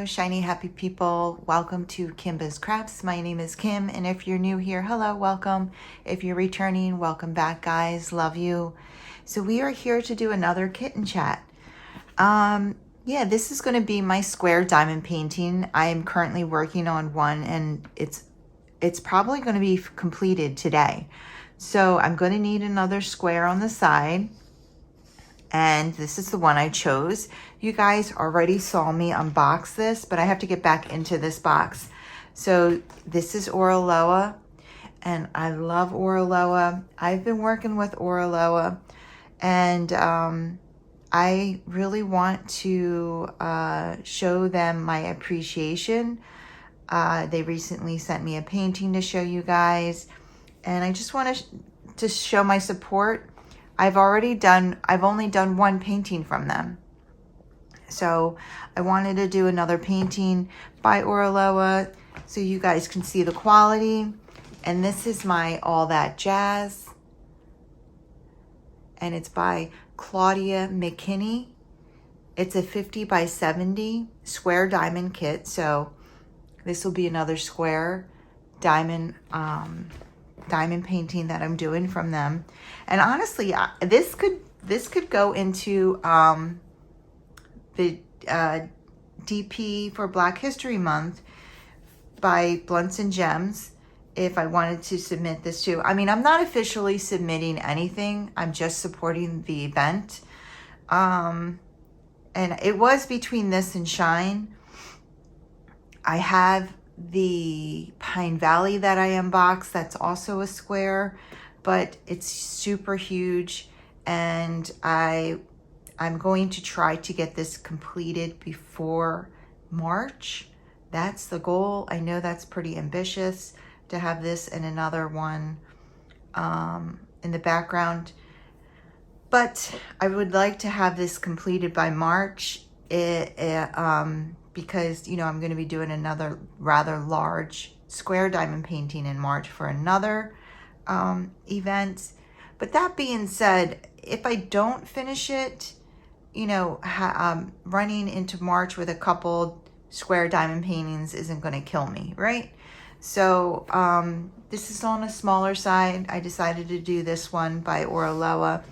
Hello, shiny happy people. Welcome to Kimbaskrafts. My name is Kim, and if you're new here, hello, welcome. If you're returning, welcome back, guys. Love you. So we are here to do another kitten chat. Yeah, this is going to be my square diamond painting. I am currently working on one, and it's probably going to be completed today. So I'm going to need another square on the side. And this is the one I chose. You guys already saw me unbox this, but I have to get back into this box. So this is Oraloa, and I love Oraloa. I've been working with Oraloa, and I really want to show them my appreciation. They recently sent me a painting to show you guys, and I just want to show my support. I've only done one painting from them. So I wanted to do another painting by Oraloa so you guys can see the quality. And this is my All That Jazz. And it's by Claudia McKinney. It's a 50 by 70 square diamond kit. So this will be another square diamond painting that I'm doing from them. And honestly, this could go into the DP for Black History Month by Blunts and Gems if I wanted to submit this to. I mean, I'm not officially submitting anything. I'm just supporting the event. And it was between this and Shine. I have the Pine Valley that I unboxed. That's also a square, but it's super huge, and I'm going to try to get this completed before March. That's the goal. I know that's pretty ambitious to have this and another one in the background, but I would like to have this completed by March. Because, you know, I'm going to be doing another rather large square diamond painting in March for another event. But that being said, if I don't finish it, you know, running into March with a couple square diamond paintings isn't going to kill me, right? So this is on a smaller side. I decided to do this one by Oraloa.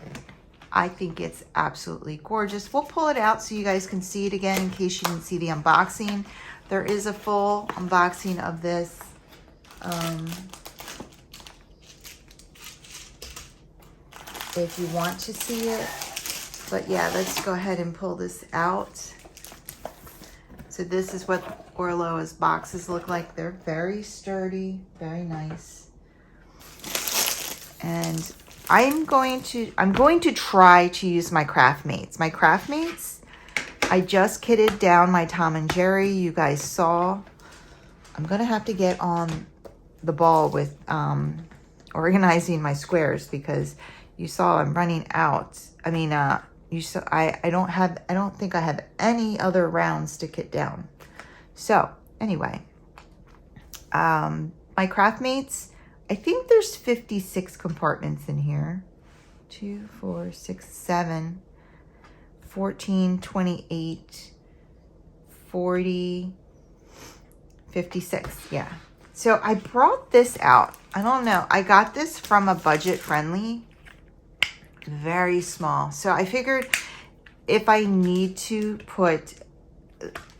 I think it's absolutely gorgeous. We'll pull it out so you guys can see it again in case you didn't see the unboxing. There is a full unboxing of this. If you want to see it. But yeah, let's go ahead and pull this out. So this is what Oraloa's boxes look like. They're very sturdy, very nice. And I'm going to try to use my Craftmates. My Craftmates, I just kitted down my Tom and Jerry. You guys saw. I'm going to have to get on the ball with organizing my squares because you saw I'm running out. I mean, you saw I don't think I have any other rounds to kit down. So anyway, my Craftmates, I think there's 56 compartments in here. 2, 4, 6, 7, 14, 28, 40, 56. Yeah. So I brought this out. I don't know. I got this from a budget friendly, very small. So I figured if I need to put,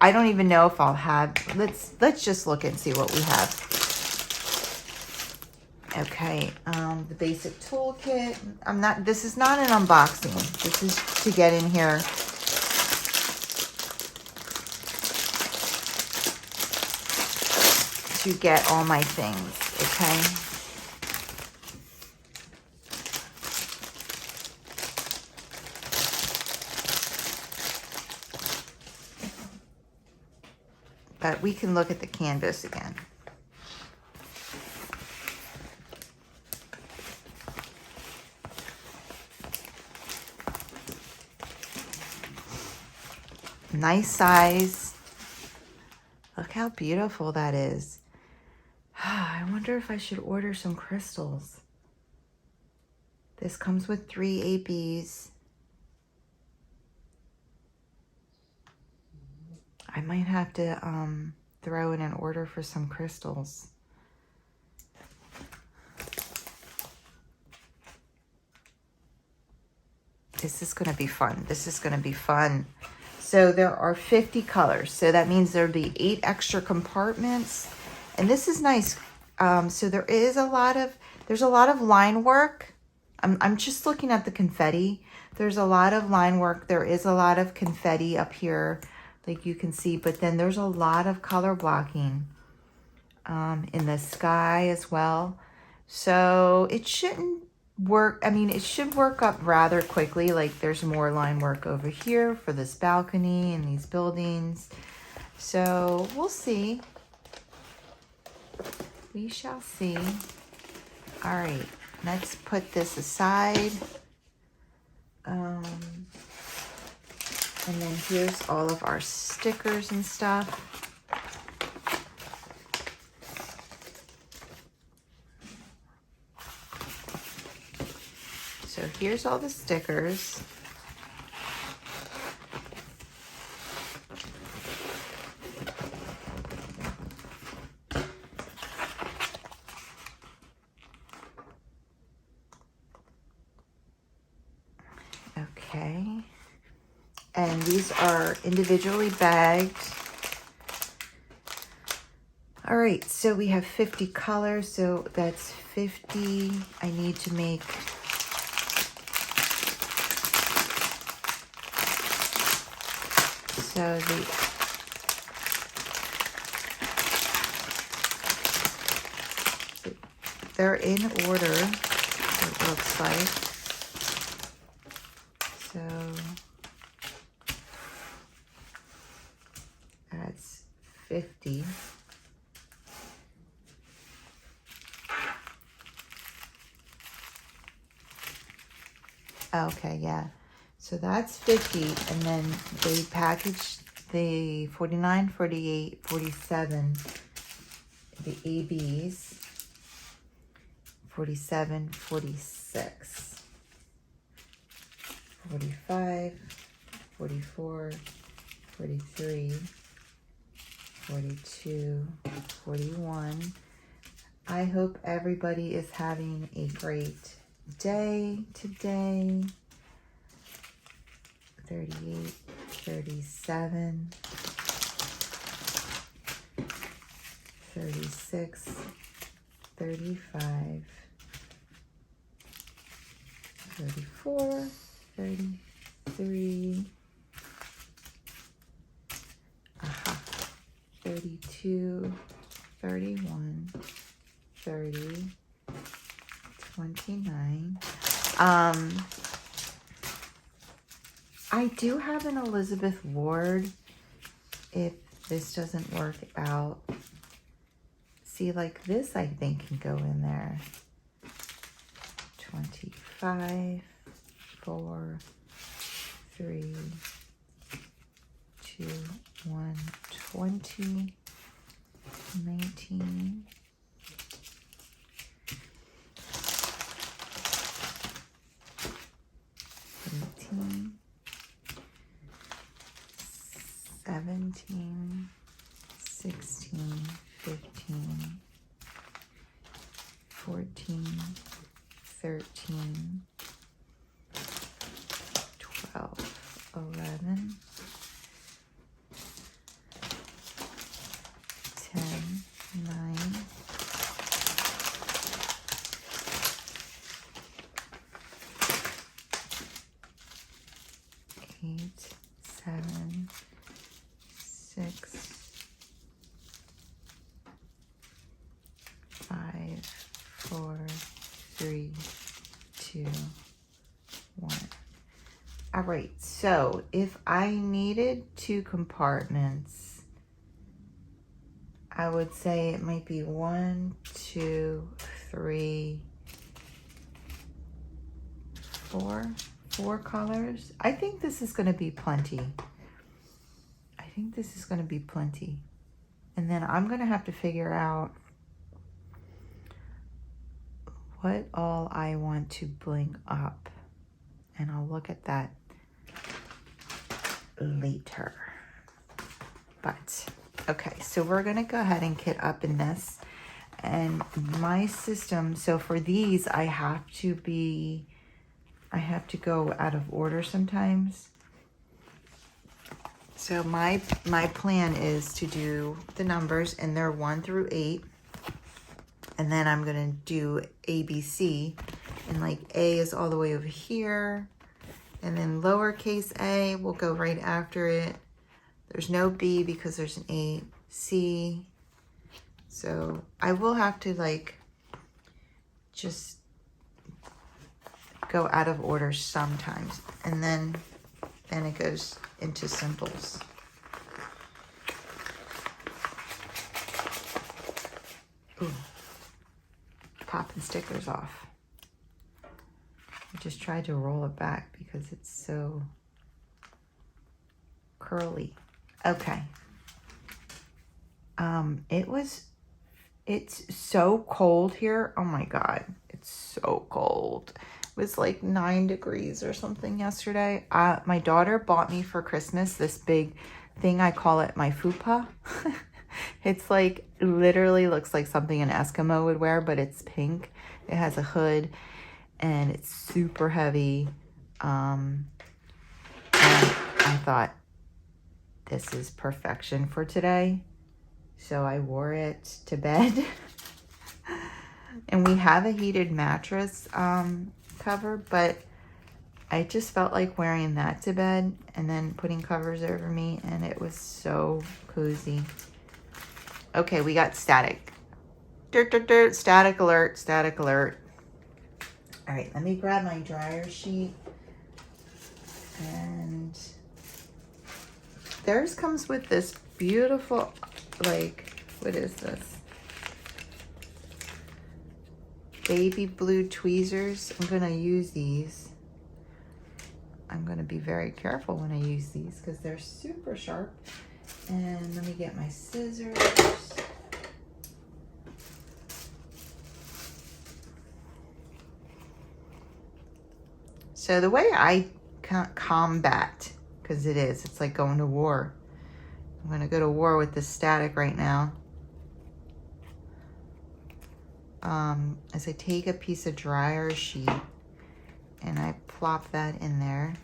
I don't even know if I'll have, let's just look and see what we have. Okay, the basic toolkit. This is not an unboxing. This is to get in here. To get all my things, okay? But we can look at the canvas again. Nice size. Look how beautiful that is. I wonder if I should order some crystals. This comes with 3 ABs. I might have to throw in an order for some crystals. This is going to be fun. This is going to be fun. So there are 50 colors. So that means there'll be 8 extra compartments. And this is nice. So there's a lot of line work. I'm just looking at the confetti. There's a lot of line work. There is a lot of confetti up here, like you can see. But then there's a lot of color blocking in the sky as well. So it shouldn't work. I mean, it should work up rather quickly. Like there's more line work over here for this balcony and these buildings. So we'll see. We shall see. All right, let's put this aside. And then here's all of our stickers and stuff. So here's all the stickers. Okay. And these are individually bagged. All right, so we have 50 colors, so that's 50. I need to make so they're in order, it looks like. So that's 50. Okay, yeah. So that's 50, and then they packaged the 49, 48, 47, the ABs, 47, 46, 45, 44, 43, 42, 41. I hope everybody is having a great day today. 38, 37, 36, 35, 34, 33, 32, 31, 30, 29. I do have an Elizabeth Ward if this doesn't work out. See, like this I think can go in there. 25, 4, 3, 2, 1, 20, 19, 18, 17, 16, 15, 14, 13, 12, 11, 10, 9, 8, 7, 6, 5, 4, 3, 2, 1. All right, so if I needed 2 compartments, I would say it might be 1, 2, 3, 4 colors. I think this is going to be plenty. I think this is going to be plenty. And then I'm going to have to figure out what all I want to bling up. And I'll look at that later. But okay, so we're gonna go ahead and kit up in this. And my system, so for these, I have to go out of order sometimes. So my plan is to do the numbers, and they're 1 through 8. And then I'm gonna do A, B, C. And like A is all the way over here. And then lowercase a will go right after it. There's no B because there's an 8. C. So I will have to like just go out of order sometimes. And then it goes into symbols. Ooh. Popping stickers off. I just tried to roll it back because it's so curly. Okay. It's so cold here. Oh my God. It's so cold. It was like 9 degrees or something yesterday. My daughter bought me for Christmas this big thing. I call it my fupa. It's like, literally looks like something an Eskimo would wear, but it's pink. It has a hood and it's super heavy. And I thought, this is perfection for today. So I wore it to bed. And we have a heated mattress cover, but I just felt like wearing that to bed and then putting covers over me, and it was so cozy. Okay, we got static. Static alert, static alert. All right, let me grab my dryer sheet. And theirs comes with this beautiful, like, what is this? Baby blue tweezers. I'm gonna use these. I'm gonna be very careful when I use these because they're super sharp. And let me get my scissors. So the way I combat, because it's like going to war. I'm gonna go to war with this static right now. As I take a piece of dryer sheet and I plop that in there.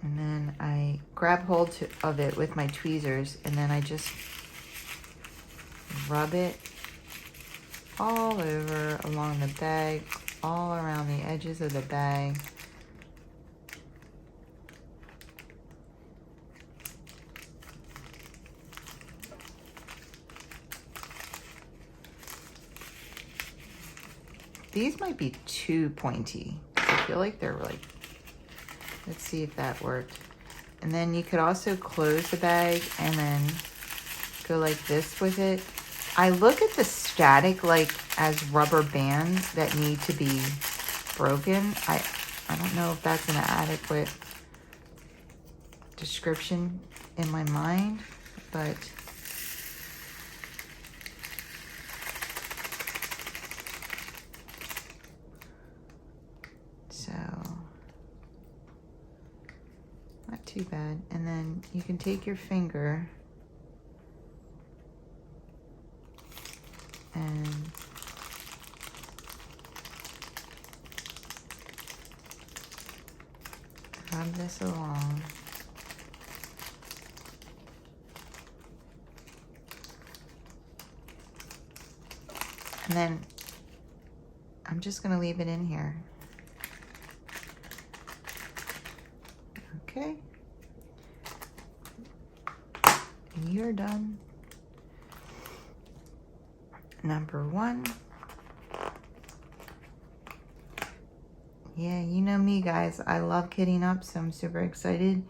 And then I grab hold of it with my tweezers, and then I just rub it all over along the bag, all around the edges of the bag. These might be too pointy. I feel like they're like, let's see if that worked. And then you could also close the bag and then go like this with it. I look at the static like as rubber bands that need to be broken. I don't know if that's an adequate description in my mind, but so not too bad. And then you can take your finger and rub this along. And then I'm just going to leave it in here. Okay. And you're done. Number 1. Yeah, you know me, guys. I love kitting up, so I'm super excited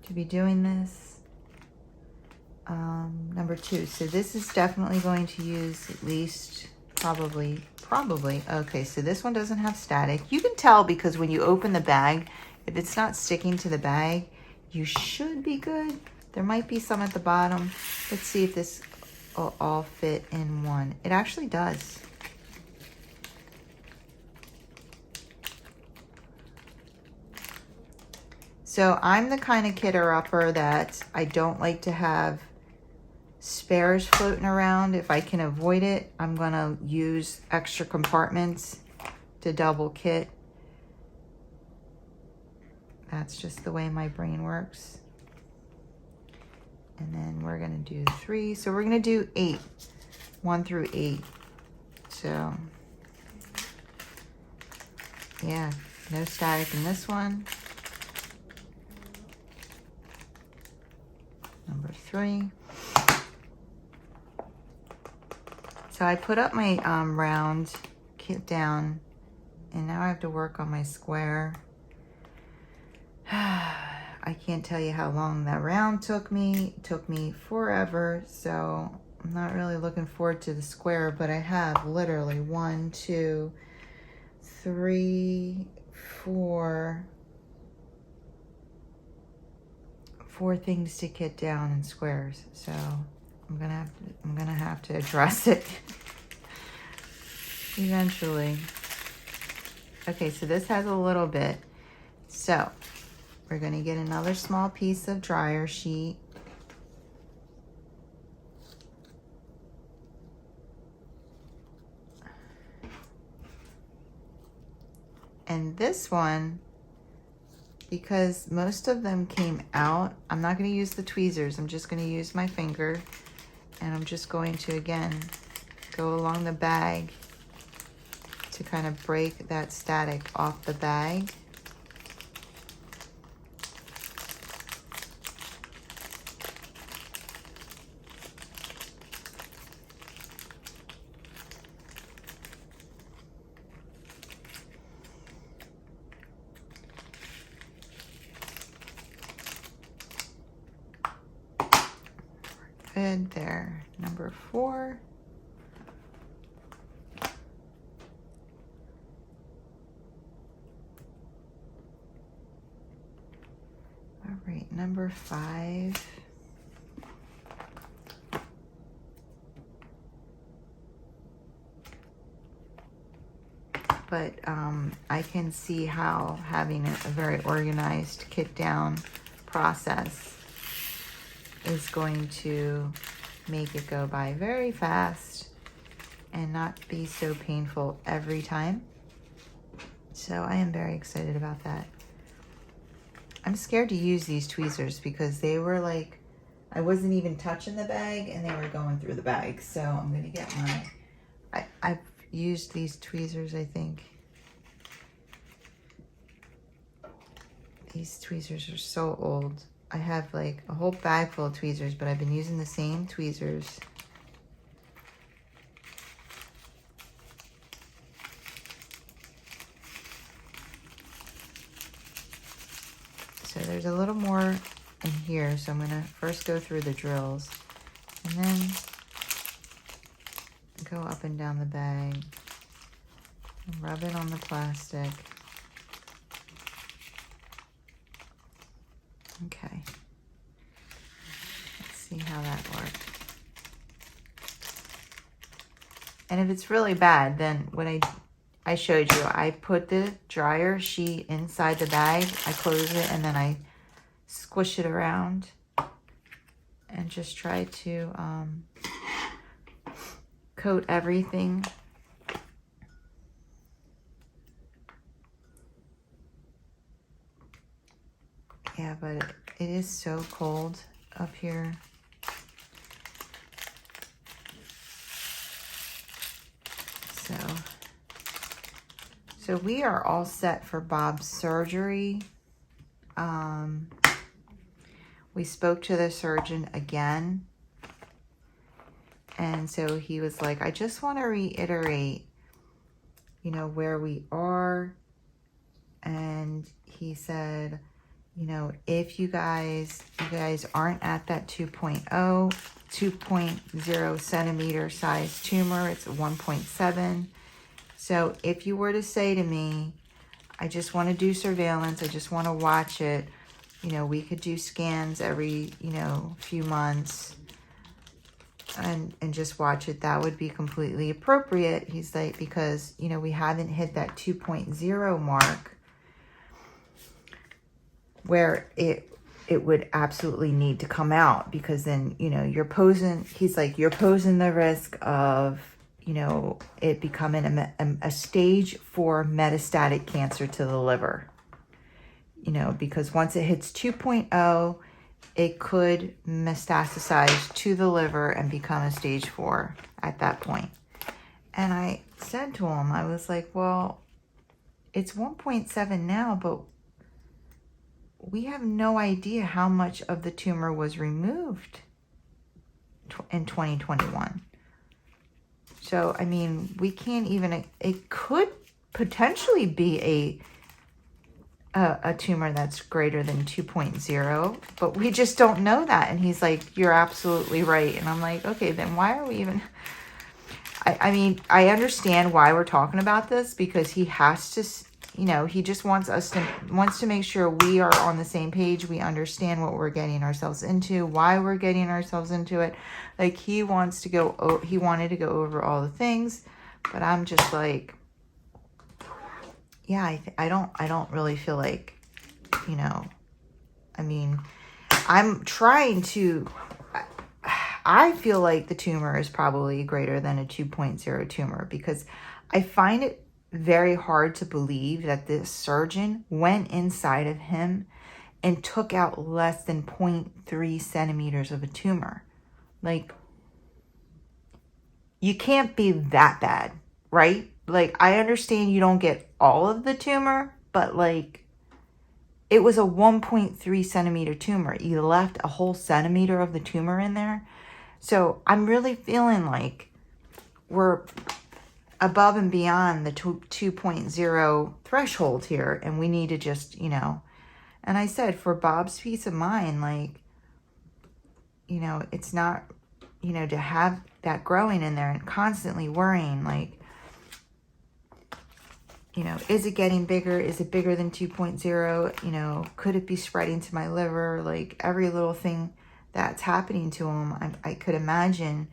to be doing this. Number 2. So this is definitely going to use at least probably. Okay, so this one doesn't have static. You can tell because when you open the bag, if it's not sticking to the bag, you should be good. There might be some at the bottom. Let's see if this will all fit in one. It actually does. So I'm the kind of kidder-upper that I don't like to have spares floating around. If I can avoid it, I'm gonna use extra compartments to double kit. That's just the way my brain works. And then we're gonna do 3. So we're gonna do 8, 1 through 8. So yeah, no static in this one. Number 3. So I put up my round kit down, and now I have to work on my square. I can't tell you how long that round took me. It took me forever, so I'm not really looking forward to the square, but I have literally 1, 2, 3, 4 things to kit down in squares. So I'm gonna have to address it eventually. Okay, so this has a little bit. So we're gonna get another small piece of dryer sheet. And this one, because most of them came out, I'm not gonna use the tweezers. I'm just gonna use my finger, and I'm just going to, again, go along the bag to kind of break that static off the bag. Good there. Number 4. All right, number 5. But I can see how having a very organized kit down process is going to make it go by very fast and not be so painful every time. So I am very excited about that. I'm scared to use these tweezers because they were like, I wasn't even touching the bag and they were going through the bag. So I'm gonna get my, I've used these tweezers, I think. These tweezers are so old. I have like a whole bag full of tweezers, but I've been using the same tweezers. So there's a little more in here. So I'm gonna first go through the drills and then go up and down the bag and rub it on the plastic. Okay, let's see how that worked. And if it's really bad, then when I showed you, I put the dryer sheet inside the bag, I close it, and then I squish it around and just try to coat everything. Yeah, but it is so cold up here. So we are all set for Bob's surgery. We spoke to the surgeon again. And so he was like, I just want to reiterate, you know, where we are. And he said, you know, if you guys aren't at that 2.0 centimeter size tumor, it's 1.7. So if you were to say to me, I just want to do surveillance, I just want to watch it, you know, we could do scans every, you know, few months and just watch it, that would be completely appropriate. He's like, because, you know, we haven't hit that 2.0 mark. where it would absolutely need to come out, because then, you know, you're posing, he's like, you're posing the risk of, you know, it becoming a stage 4 metastatic cancer to the liver, you know, because once it hits 2.0, it could metastasize to the liver and become a stage 4 at that point. And I said to him, I was like, well, it's 1.7 now, but we have no idea how much of the tumor was removed in 2021. So, I mean, we can't even, it could potentially be a tumor that's greater than 2.0, but we just don't know that. And he's like, you're absolutely right. And I'm like, okay, then why are we even, I mean, I understand why we're talking about this, because he has to, you know, he just wants to make sure we are on the same page. We understand what we're getting ourselves into, why we're getting ourselves into it. Like, he wanted to go over all the things, but I'm just like, yeah, I don't really feel like, you know, I mean, I'm trying to, I feel like the tumor is probably greater than a 2.0 tumor, because I find it very hard to believe that this surgeon went inside of him and took out less than 0.3 centimeters of a tumor. Like, you can't be that bad, right? Like, I understand you don't get all of the tumor, but like, it was a 1.3 centimeter tumor. You left a whole centimeter of the tumor in there. So I'm really feeling like we're above and beyond the 2.0 threshold here, and we need to just, you know, and I said, for Bob's peace of mind, like, you know, it's not, you know, to have that growing in there and constantly worrying, like, you know, is it getting bigger? Is it bigger than 2.0? You know, could it be spreading to my liver? Like, every little thing that's happening to him, I could imagine,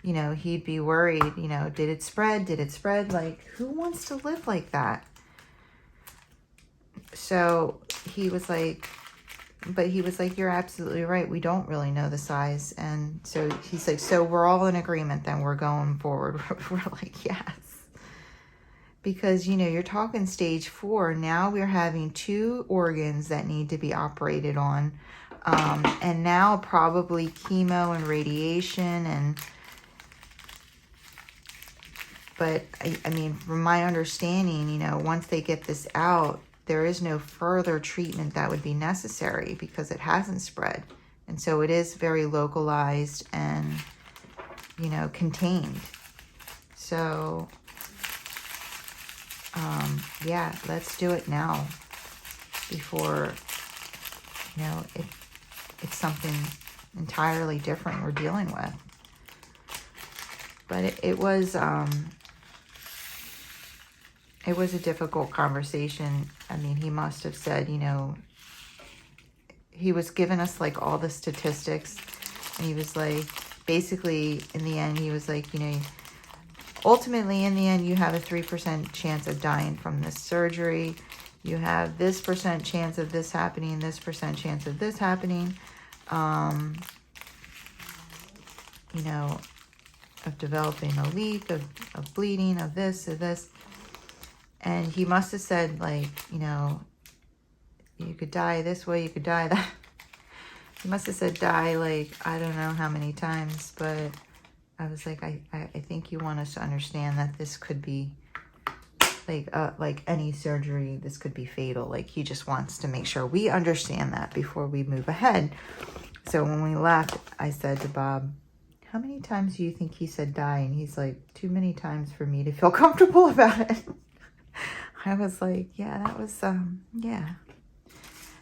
you know, he'd be worried, you know, did it spread? Did it spread? Like, who wants to live like that? So he was like, you're absolutely right. We don't really know the size. And so he's like, so we're all in agreement then, we're going forward. We're like, yes. Because, you know, you're talking stage 4. Now we're having 2 organs that need to be operated on. And now probably chemo and radiation. But I mean, from my understanding, you know, once they get this out, there is no further treatment that would be necessary, because it hasn't spread. And so it is very localized and, you know, contained. So, yeah, let's do it now before, you know, it's something entirely different we're dealing with. But it was a difficult conversation. I mean, he must have said, you know, he was giving us like all the statistics, and he was like, basically in the end, he was like, you know, ultimately in the end, you have a 3% chance of dying from this surgery. You have this % chance of this happening, this % chance of this happening, you know, of developing a leak, of bleeding, of this, of this. And he must have said, like, you know, you could die this way, you could die that. He must have said die, like, I don't know how many times, but I was like, I think you want us to understand that this could be, like any surgery, this could be fatal. Like, he just wants to make sure we understand that before we move ahead. So when we left, I said to Bob, how many times do you think he said die? And he's like, too many times for me to feel comfortable about it. I was like, yeah, that was, yeah.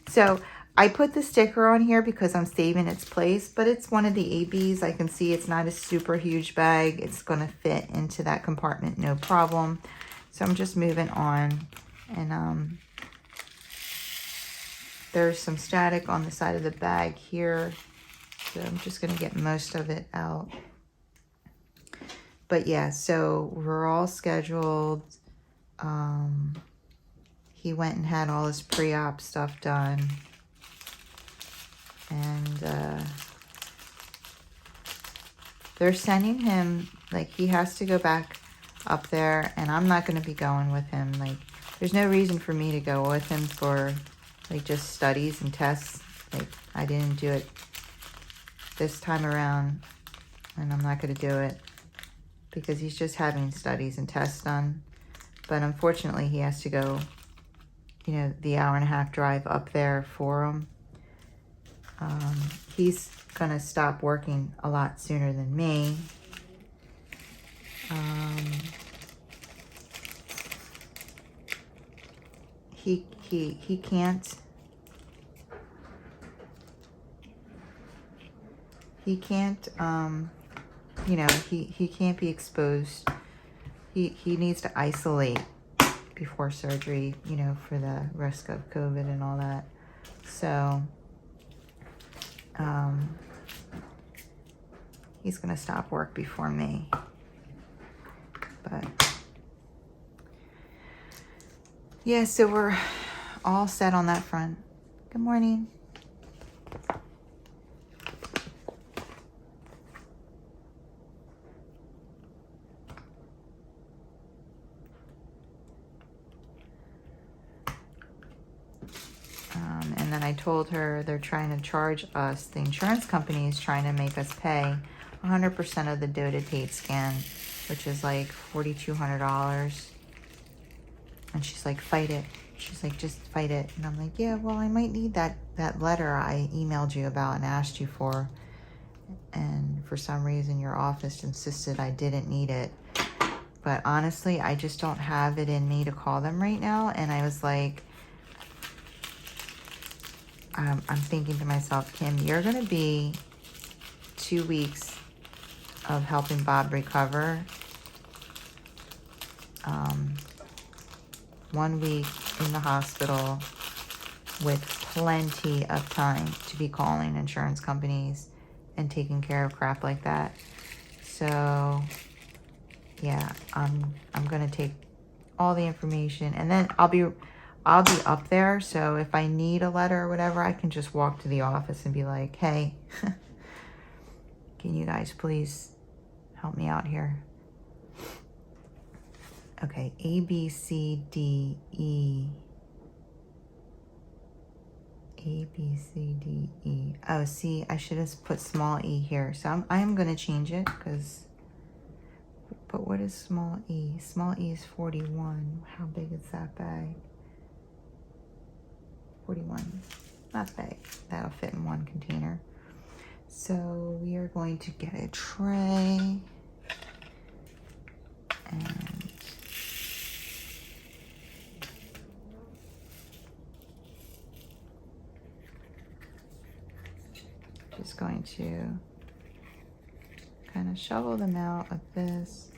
So I put the sticker on here because I'm saving its place, but it's one of the ABs. I can see it's not a super huge bag. It's going to fit into that compartment, no problem. So I'm just moving on. And there's some static on the side of the bag here. So I'm just going to get most of it out. But yeah, so we're all scheduled. He went and had all his pre-op stuff done. And they're sending him, like, he has to go back up there, and I'm not going to be going with him. Like, there's no reason for me to go with him for, like, just studies and tests. Like, I didn't do it this time around, and I'm not going to do it because he's just having studies and tests done. But unfortunately, he has to go, you know, the hour-and-a-half drive up there for him. He's going to stop working a lot sooner than me. He can't. He can't, you know, he can't be exposed. He needs to isolate before surgery, you know, for the risk of COVID and all that. So, he's going to stop work before me. But, yeah, so we're all set on that front. Good morning. And then I told her they're trying to charge us, the insurance company is trying to make us pay 100% of the DOTA scan, which is like $4,200. And she's like, fight it. She's like, just fight it. And I'm like, yeah, well, I might need that letter I emailed you about and asked you for. And for some reason, your office insisted I didn't need it. But honestly, I just don't have it in me to call them right now. And I was like, I'm thinking to myself, Kim, you're going to be 2 weeks of helping Bob recover. 1 week in the hospital with plenty of time to be calling insurance companies and taking care of crap like that. So, yeah, I'm going to take all the information, and then I'll be up there, so if I need a letter or whatever, I can just walk to the office and be like, hey, can you guys please help me out here? Okay, A, B, C, D, E. A, B, C, D, E. Oh, see, I should have put small e here. So I am going to change it because, but what is small e? Small e is 41. How big is that bag? 41. Not big. That'll fit in one container. So we are going to get a tray. And just going to kind of shovel them out like this.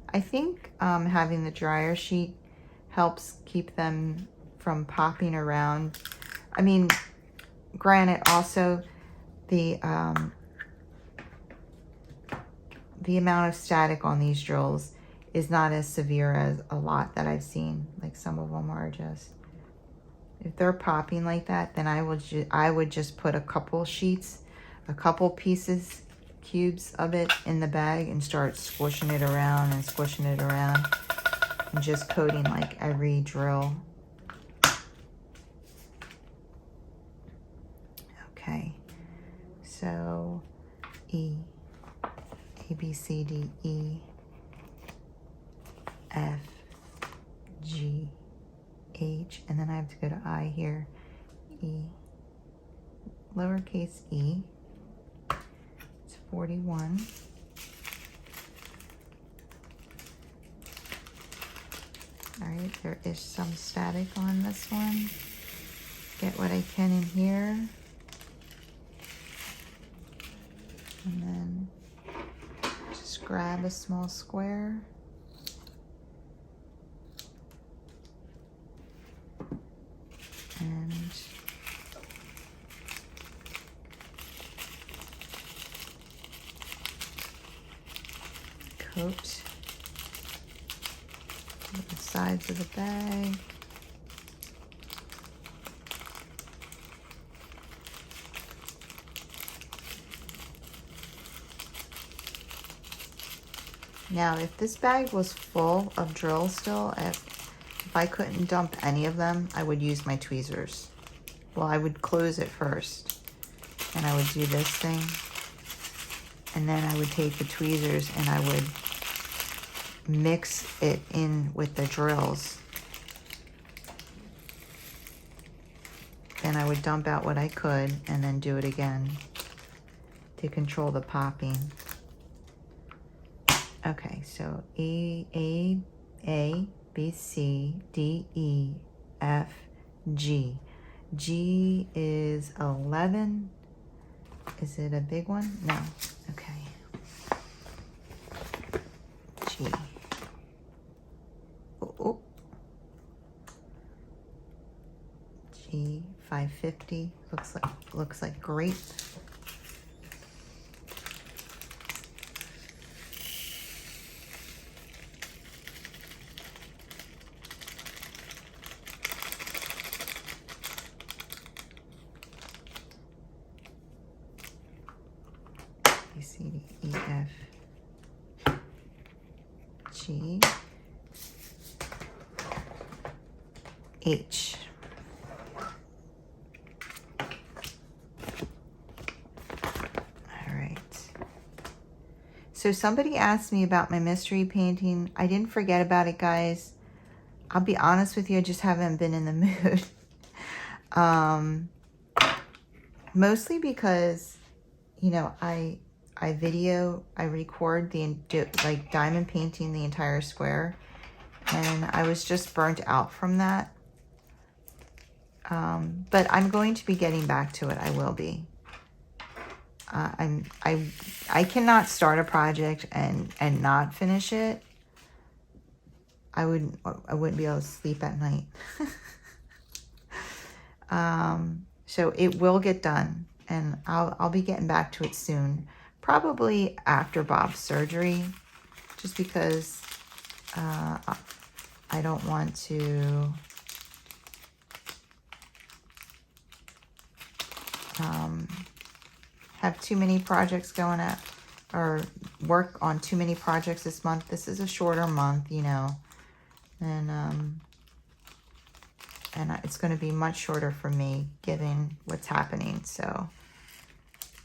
I think having the dryer sheet helps keep them from popping around. I mean, granted, also the amount of static on these drills is not as severe as a lot that I've seen. Like some of them are just, if they're popping like that, then I would just put a couple sheets, a couple pieces, cubes of it in the bag and start squishing it around and squishing it around and just coating like every drill. Okay, so E, A, B, C, D, E, F, G, H, and then I have to go to I here. E, lowercase e, it's 41. All right, there is some static on this one. Get what I can in here. And then just grab a small square. And coat the sides of the bag. Now, if this bag was full of drills still, if I couldn't dump any of them, I would use my tweezers. Well, I would close it first, and I would do this thing, and then I would take the tweezers and I would mix it in with the drills. Then I would dump out what I could and then do it again to control the popping. Okay, so A, B, C, D, E, F, G. G is 11. Is it a big one? No. Okay. G. Oh. G, 550. Looks like grape. C, D, E, F, G, H. All right. So somebody asked me about my mystery painting. I didn't forget about it, guys. I'll be honest with you, I just haven't been in the mood. Mostly because, you know, I record like diamond painting the entire square, and I was just burnt out from that. But I'm going to be getting back to it. I will be. I cannot start a project and not finish it. I wouldn't be able to sleep at night. So it will get done, and I'll be getting back to it soon. Probably after Bob's surgery, just because I don't want to have too many projects going at, or work on too many projects this month. This is a shorter month, you know, and it's going to be much shorter for me given what's happening. So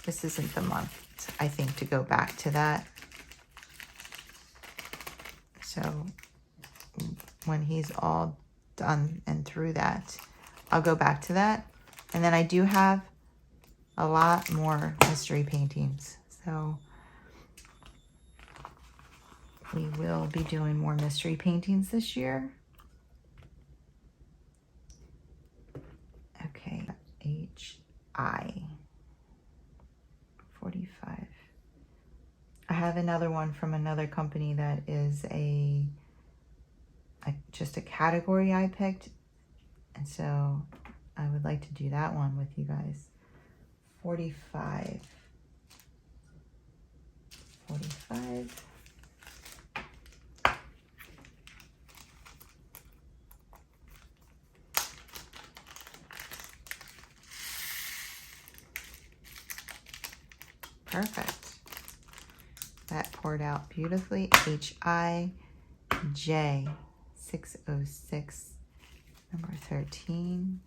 this isn't the month, I think, to go back to that. So when he's all done and through that, I'll go back to that. And then I do have a lot more mystery paintings. So we will be doing more mystery paintings this year. Okay, HI 45. I have another one from another company that is just a category I picked, and so I would like to do that one with you guys. 45. Perfect. That poured out beautifully. HIJ 606, number 13.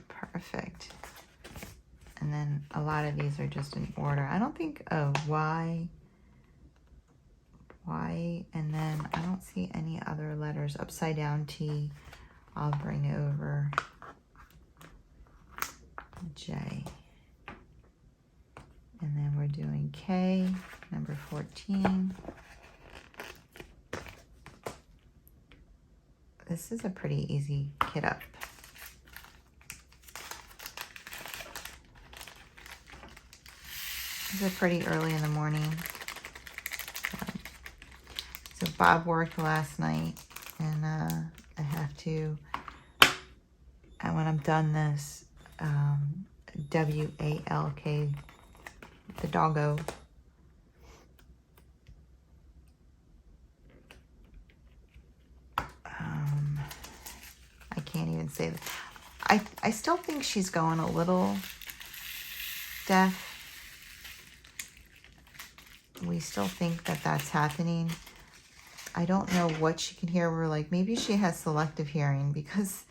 Perfect. And then a lot of these are just in order. I don't think, oh, Y, and then I don't see any other letters. Upside down T, I'll bring over. J. And then we're doing K, number 14. This is a pretty easy kit up. This is pretty early in the morning. So Bob worked last night, and I have to, and when I'm done this, WALK, the doggo. can say that. I still think she's going a little deaf. We still think that that's happening. I don't know what she can hear. We're like, maybe she has selective hearing, because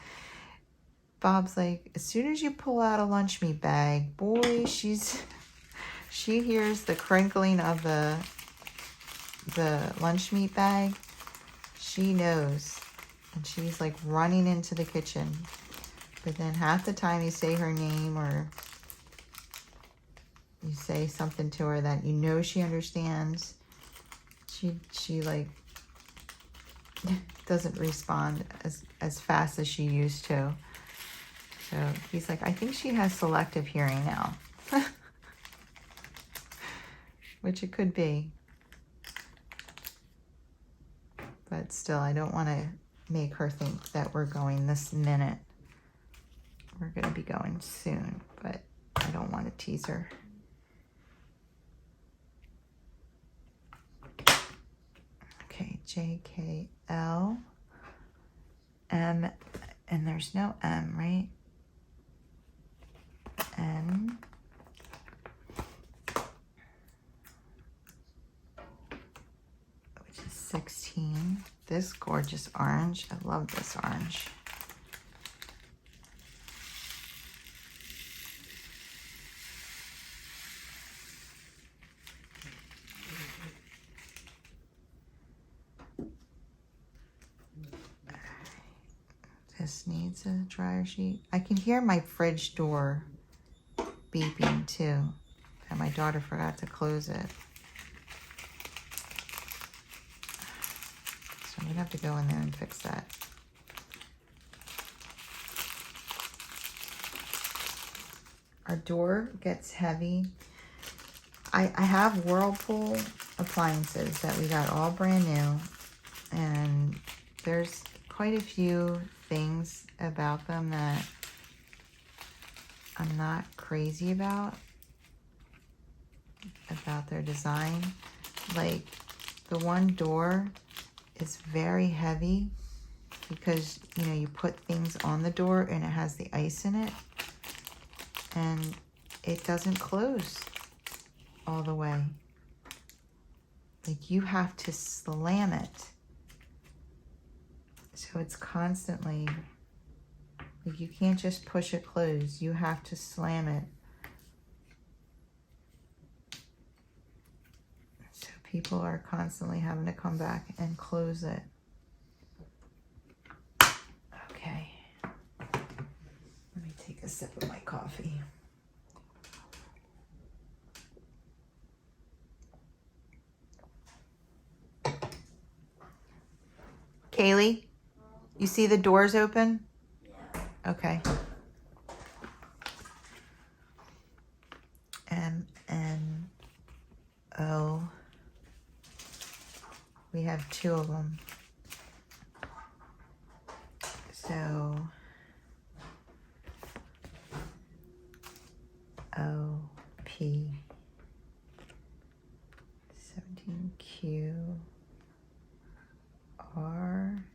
Bob's like, as soon as you pull out a lunch meat bag, boy, she hears the crinkling of the lunch meat bag. She knows. And she's like running into the kitchen. But then half the time you say her name or you say something to her that you know she understands, she like doesn't respond as fast as she used to. So he's like, I think she has selective hearing now. Which it could be. But still, I don't want to make her think that we're going this minute. We're going to be going soon, but I don't want to tease her. Okay, JKL M, and there's no M, right? N, which is 16. This gorgeous orange. I love this orange. This needs a dryer sheet. I can hear my fridge door beeping too, and my daughter forgot to close it. So I'm gonna have to go in there and fix that. Our door gets heavy. I have Whirlpool appliances that we got all brand new, and there's quite a few things about them that I'm not crazy about their design. Like the one door is very heavy because, you know, you put things on the door and it has the ice in it and it doesn't close all the way. Like you have to slam it. So it's constantly, like you can't just push it closed. You have to slam it. So people are constantly having to come back and close it. Okay. Let me take a sip of my coffee. Kaylee? You see the doors open? Yeah. Okay. M-N-O. We have two of them. So, O-P. 17Q. R.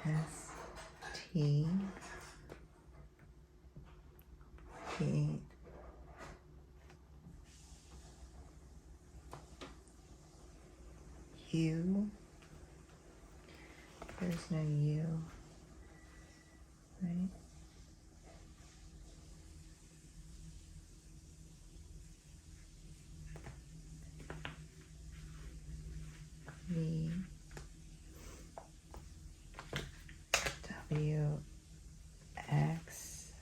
S T P U. There's no U, right? V. W. X.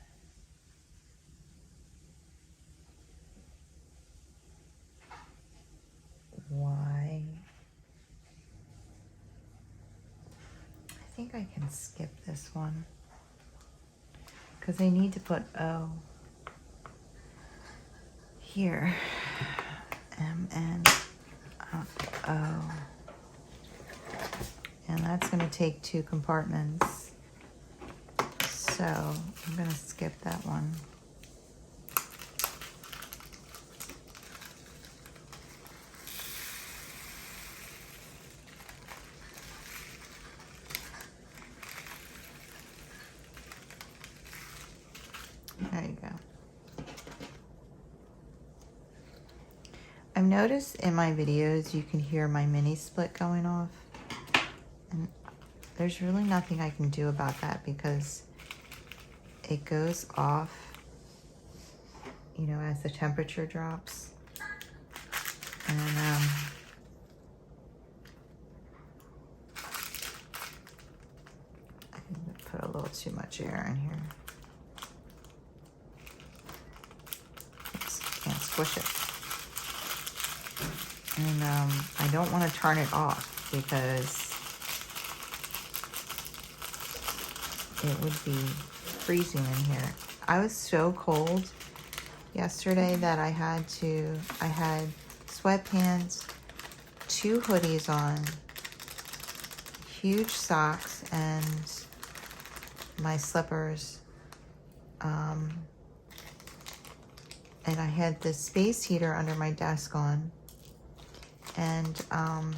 Y. I think I can skip this one because I need to put O here. M-N-O. And that's going to take 2 compartments. So I'm going to skip that one. noticed in my videos you can hear my mini split going off. And there's really nothing I can do about that because it goes off, you know, as the temperature drops. And I put a little too much air in here. Oops, can't squish it. And I don't want to turn it off because it would be freezing in here. I was so cold yesterday that I had sweatpants, 2 hoodies on, huge socks, and my slippers. And I had this space heater under my desk on. And I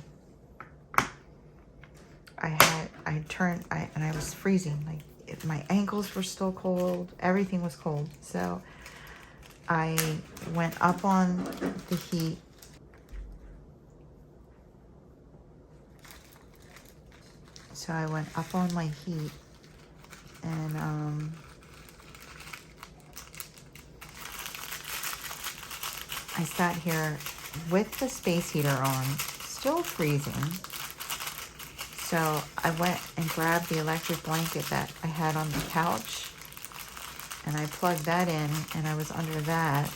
was freezing. Like my ankles were still cold. Everything was cold. So I went up on the heat. So I went up on my heat and I sat here with the space heater on, still freezing. So I went and grabbed the electric blanket that I had on the couch and I plugged that in, and I was under that.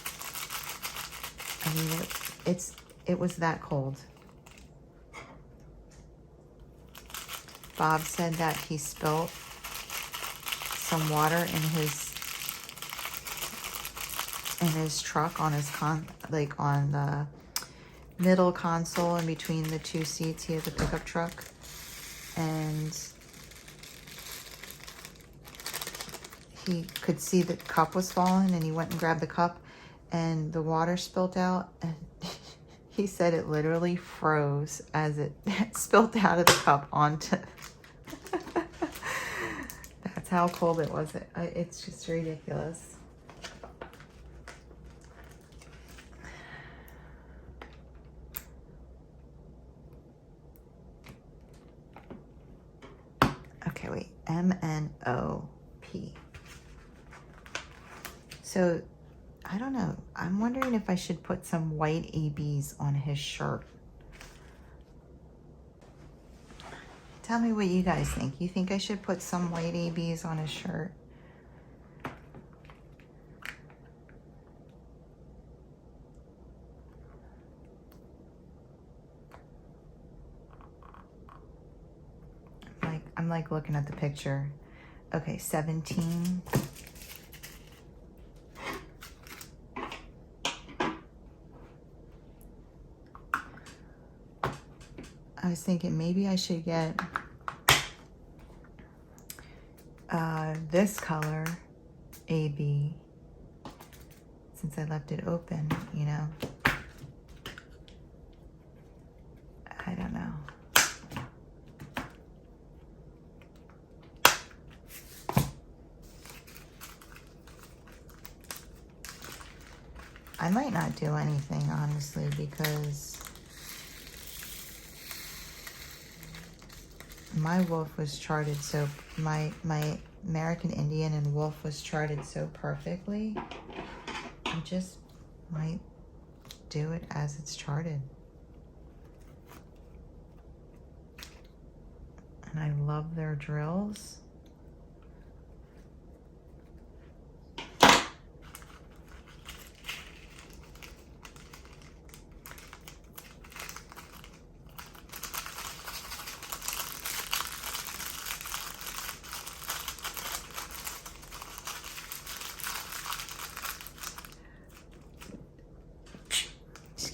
I mean, it was that cold. Bob said that he spilled some water in his truck on his on the middle console in between the 2 seats. He has a pickup truck, and he could see the cup was falling, and he went and grabbed the cup, and the water spilled out, and he said it literally froze as it spilled out of the cup onto. That's how cold it was. It's just ridiculous. Okay, wait. M-N-O-P. So, I don't know. I'm wondering if I should put some white ABs on his shirt. Tell me what you guys think. You think I should put some white ABs on his shirt? I'm like looking at the picture. Okay, 17. I was thinking maybe I should get this color, AB, since I left it open, you know. I don't know. I might not do anything, honestly, because my wolf was charted so, my American Indian and wolf was charted so perfectly. I just might do it as it's charted. And I love their drills.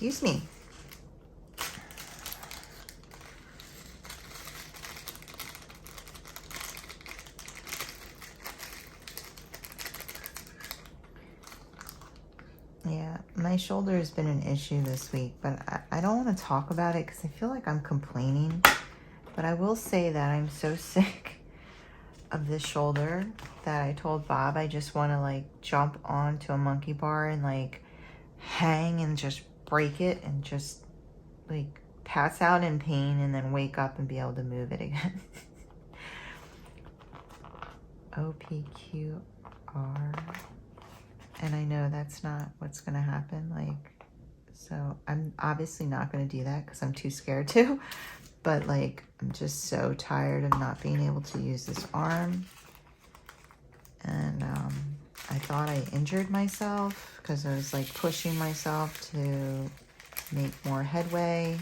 Excuse me. Yeah, my shoulder has been an issue this week, but I don't want to talk about it because I feel like I'm complaining. But I will say that I'm so sick of this shoulder that I told Bob I just want to like jump onto a monkey bar and like hang and just break it and just like pass out in pain and then wake up and be able to move it again. OPQR. And I know that's not what's going to happen. Like, so I'm obviously not going to do that because I'm too scared to. But like, I'm just so tired of not being able to use this arm. And I thought I injured myself because I was like pushing myself to make more headway.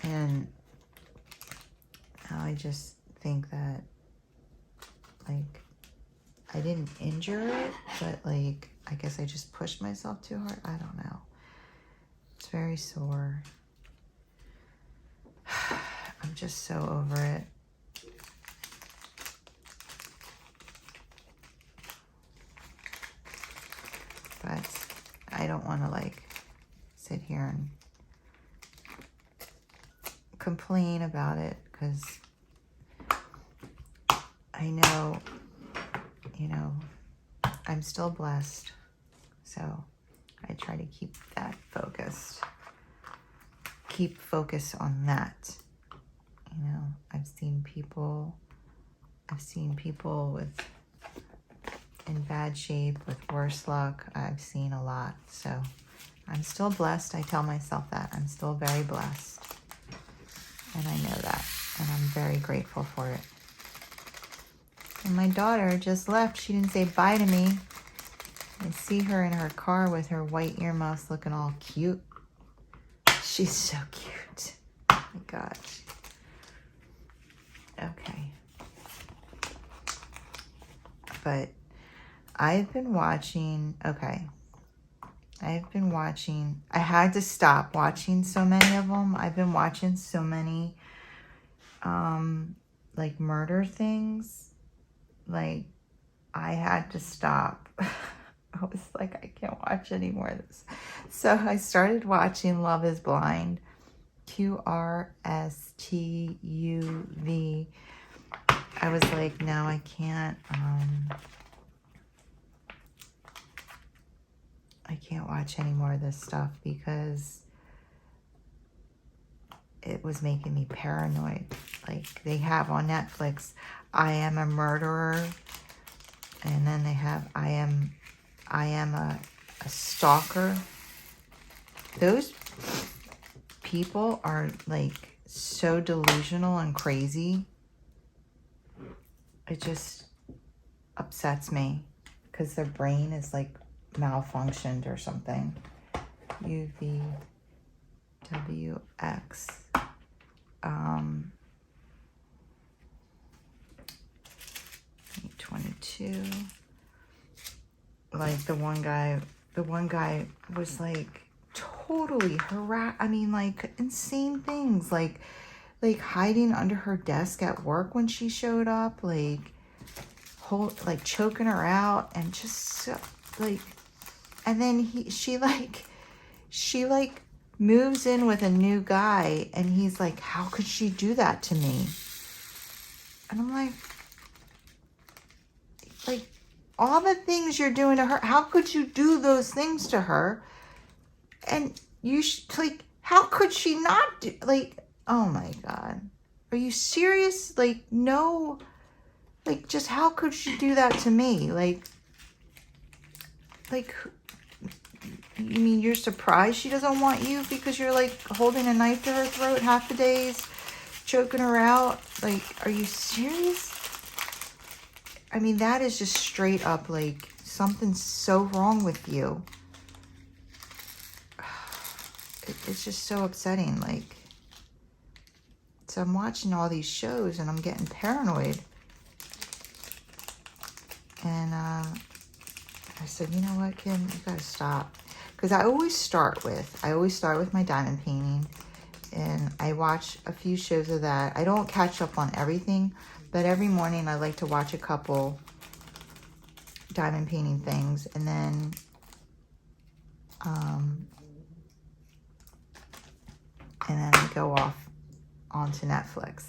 And now I just think that like I didn't injure it, but like I guess I just pushed myself too hard. I don't know. It's very sore. I'm just so over it. But I don't want to like sit here and complain about it because I know, you know, I'm still blessed. So I try to keep that focused. Keep focus on that. You know, I've seen people with in bad shape, with worse luck. I've seen a lot. So I'm still blessed. I tell myself that. I'm still very blessed. And I know that. And I'm very grateful for it. And my daughter just left. She didn't say bye to me. I see her in her car with her white earmuffs looking all cute. She's so cute. Oh my gosh. Okay. But I've been watching, I had to stop watching so many of them. I've been watching so many, like murder things. Like, I had to stop. I was like, I can't watch any more of this. So I started watching Love is Blind. QRSTUV. I was like, no, I can't watch any more of this stuff because it was making me paranoid. Like, they have on Netflix, I Am a Murderer, and then they have I am a stalker. Those people are like so delusional and crazy. It just upsets me because their brain is like malfunctioned or something. UVWX. 22. Like the one guy was like totally like insane things, like hiding under her desk at work when she showed up, like choking her out, and just so, like, and then she moves in with a new guy, and he's like, how could she do that to me? And I'm like all the things you're doing to her, how could you do those things to her? And you how could she not do, like, oh my God, are you serious? Like, no, like, just how could she do that to me? Like, you mean you're surprised she doesn't want you because you're like holding a knife to her throat half the days, choking her out? Like, are you serious? I mean, that is just straight up like something's so wrong with you. It's just so upsetting. Like, so I'm watching all these shows and I'm getting paranoid. And I said, you know what, Kim, you gotta stop. Because I always start with my diamond painting. And I watch a few shows of that. I don't catch up on everything, but every morning I like to watch a couple diamond painting things. And then I go off onto Netflix.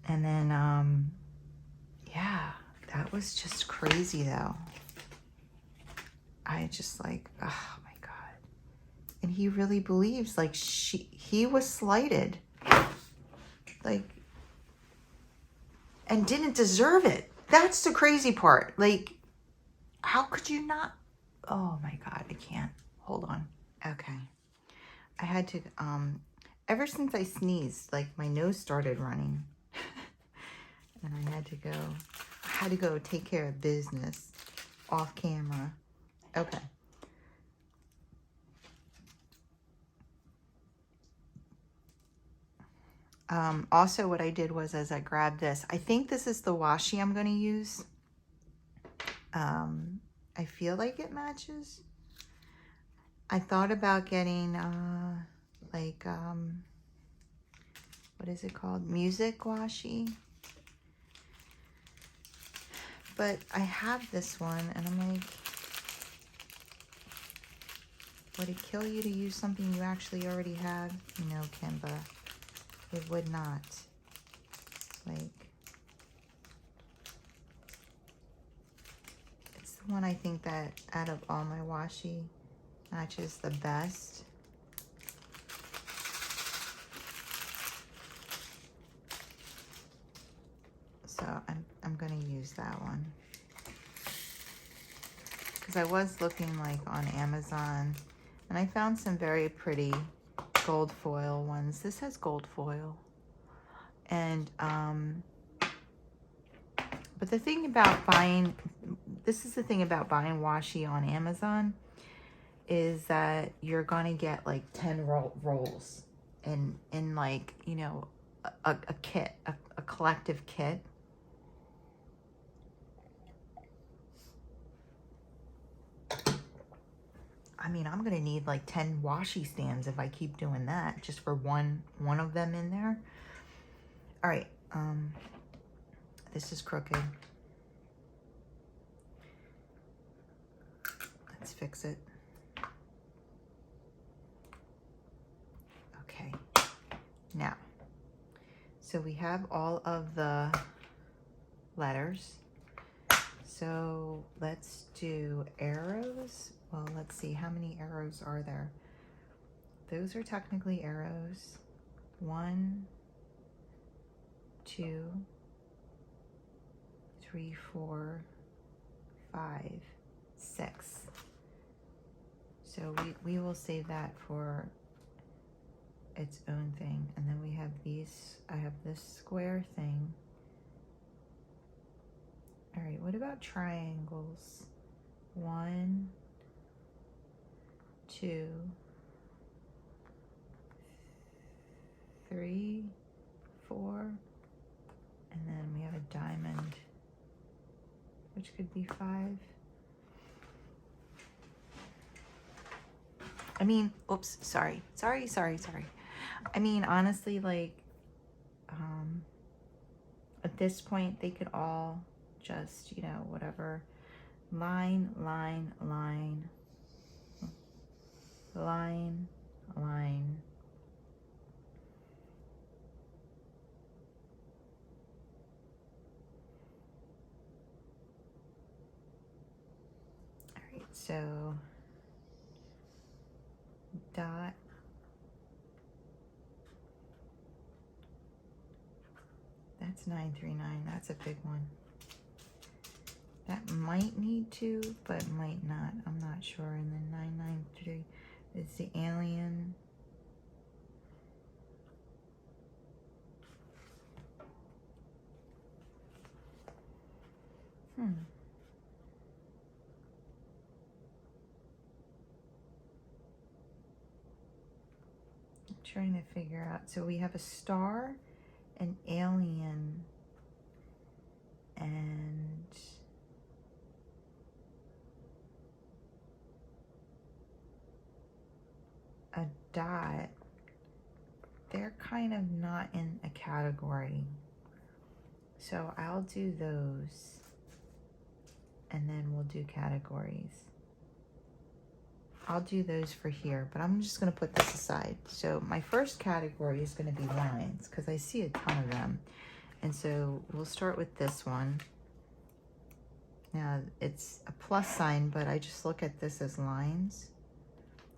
And then, yeah, that was just crazy though. I just like, oh my God. And he really believes like he was slighted. Like, and didn't deserve it. That's the crazy part. Like, how could you not? Oh my God, I can't. Hold on. Okay. I had to, ever since I sneezed, like my nose started running. And I had to go take care of business off camera. Okay. Also what I did was, as I grabbed this, I think this is the washi I'm going to use. I feel like it matches. I thought about getting, like, what is it called? Music washi. But I have this one, and I'm like, would it kill you to use something you actually already have? No, Kimba, it would not. Like, it's the one I think that out of all my washi matches the best. So I'm gonna use that one. Because I was looking like on Amazon, and I found some very pretty gold foil ones. This has gold foil. And but the thing about buying, this is the thing about buying washi on Amazon, is that you're gonna get like 10 rolls in like, you know, a kit, a collective kit. I mean, I'm gonna need like 10 washi stands if I keep doing that, just for one of them in there. All right, this is crooked. Let's fix it. Okay, now, so we have all of the letters. So let's do arrows. Well, let's see, how many arrows are there? Those are technically arrows. 1, 2, 3, 4, 5, 6. So we will save that for its own thing. And then we have these, I have this square thing. All right, what about triangles? 1, 2, 3, 4, and then we have a diamond, which could be 5. I mean, oops, sorry. I mean, honestly, like, at this point, they could all just, you know, whatever. Line, line, line, line, line. All right, so dot. That's 939. That's a big one. That might need to, but might not. I'm not sure. And then 993 is the alien. I'm trying to figure out. So we have a star, an alien, and a dot. They're kind of not in a category. So I'll do those, and then we'll do categories. I'll do those for here, but I'm just gonna put this aside. So my first category is gonna be lines, because I see a ton of them. And so we'll start with this one. Now it's a plus sign, but I just look at this as lines.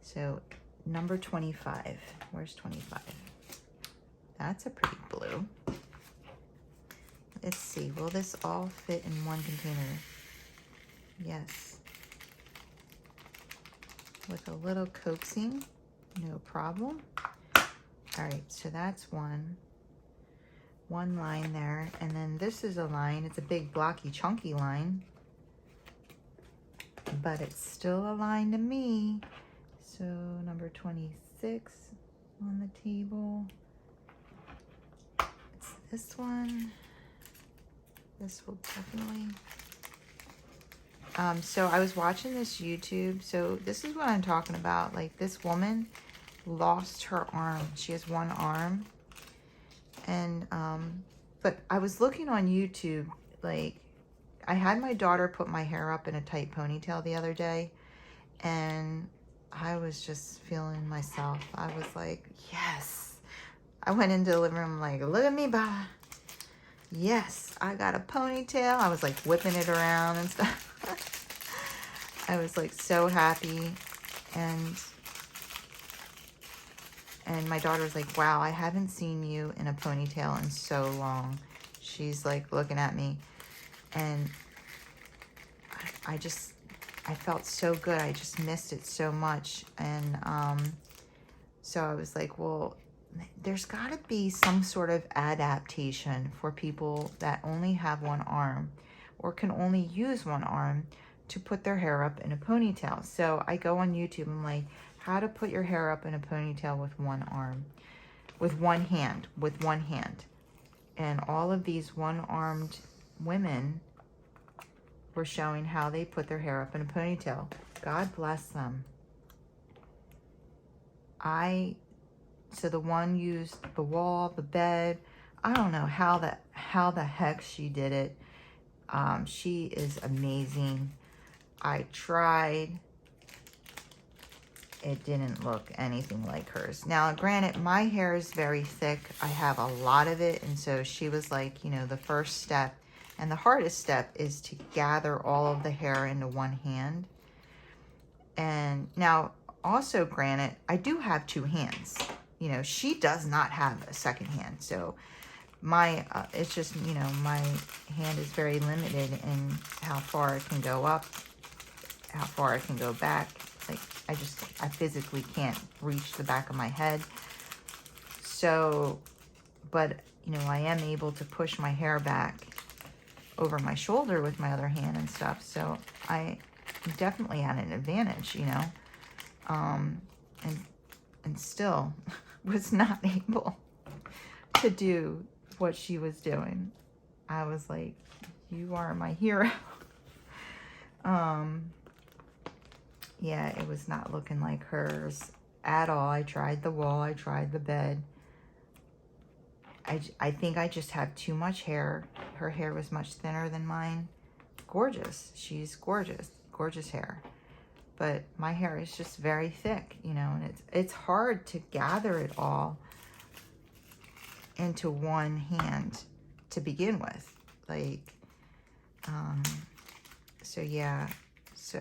So number 25, where's 25? That's a pretty blue. Let's see, will this all fit in one container? Yes. With a little coaxing, no problem. All right, so that's one line there. And then this is a line, it's a big blocky chunky line, but it's still a line to me. So number 26 on the table. It's this one. This will definitely. So I was watching this YouTube. So this is what I'm talking about. Like, this woman lost her arm. She has one arm. And, but I was looking on YouTube, like, I had my daughter put my hair up in a tight ponytail the other day, and I was just feeling myself. I was like, yes. I went into the living room like, look at me, Ba. Yes, I got a ponytail. I was like whipping it around and stuff. I was like so happy. And my daughter was like, wow, I haven't seen you in a ponytail in so long. She's like looking at me. And I felt so good. I just missed it so much. And so I was like, well, there's got to be some sort of adaptation for people that only have one arm or can only use one arm to put their hair up in a ponytail. So I go on YouTube, I'm like, how to put your hair up in a ponytail with one arm, with one hand. And all of these one-armed women were showing how they put their hair up in a ponytail. God bless them. So the one used the wall, the bed. I don't know how the heck she did it. She is amazing. I tried. It didn't look anything like hers. Now, granted, my hair is very thick. I have a lot of it. And so she was like, you know, the first step and the hardest step is to gather all of the hair into one hand. And now, also granted, I do have two hands. You know, she does not have a second hand. So my, it's just, you know, my hand is very limited in how far it can go up, how far it can go back. Like, I physically can't reach the back of my head. So, but, you know, I am able to push my hair back over my shoulder with my other hand and stuff. So I definitely had an advantage, you know, and still was not able to do what she was doing. I was like, you are my hero. Yeah, it was not looking like hers at all. I tried the wall, I tried the bed. I think I just have too much hair. Her hair was much thinner than mine. Gorgeous. She's gorgeous. Gorgeous hair. But my hair is just very thick, you know, and it's hard to gather it all into one hand to begin with. Like, so yeah, so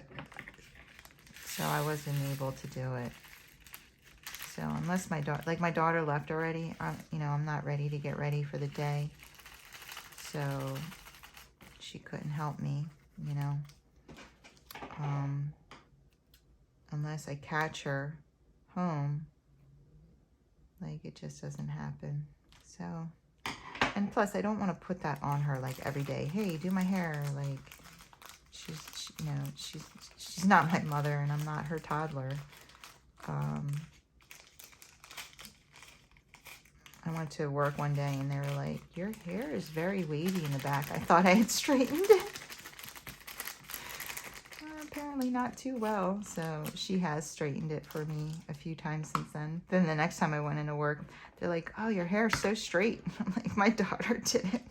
I wasn't able to do it. So unless my daughter left already, you know, I'm not ready to get ready for the day. So she couldn't help me, you know. Unless I catch her home, like, it just doesn't happen. So, and plus I don't want to put that on her like every day. Hey, do my hair. Like, you know, she's not my mother and I'm not her toddler. I went to work one day and they were like, your hair is very wavy in the back. I thought I had straightened it. Apparently not too well. So she has straightened it for me a few times since then. Then the next time I went into work, they're like, oh, your hair is so straight. I'm like, my daughter did it.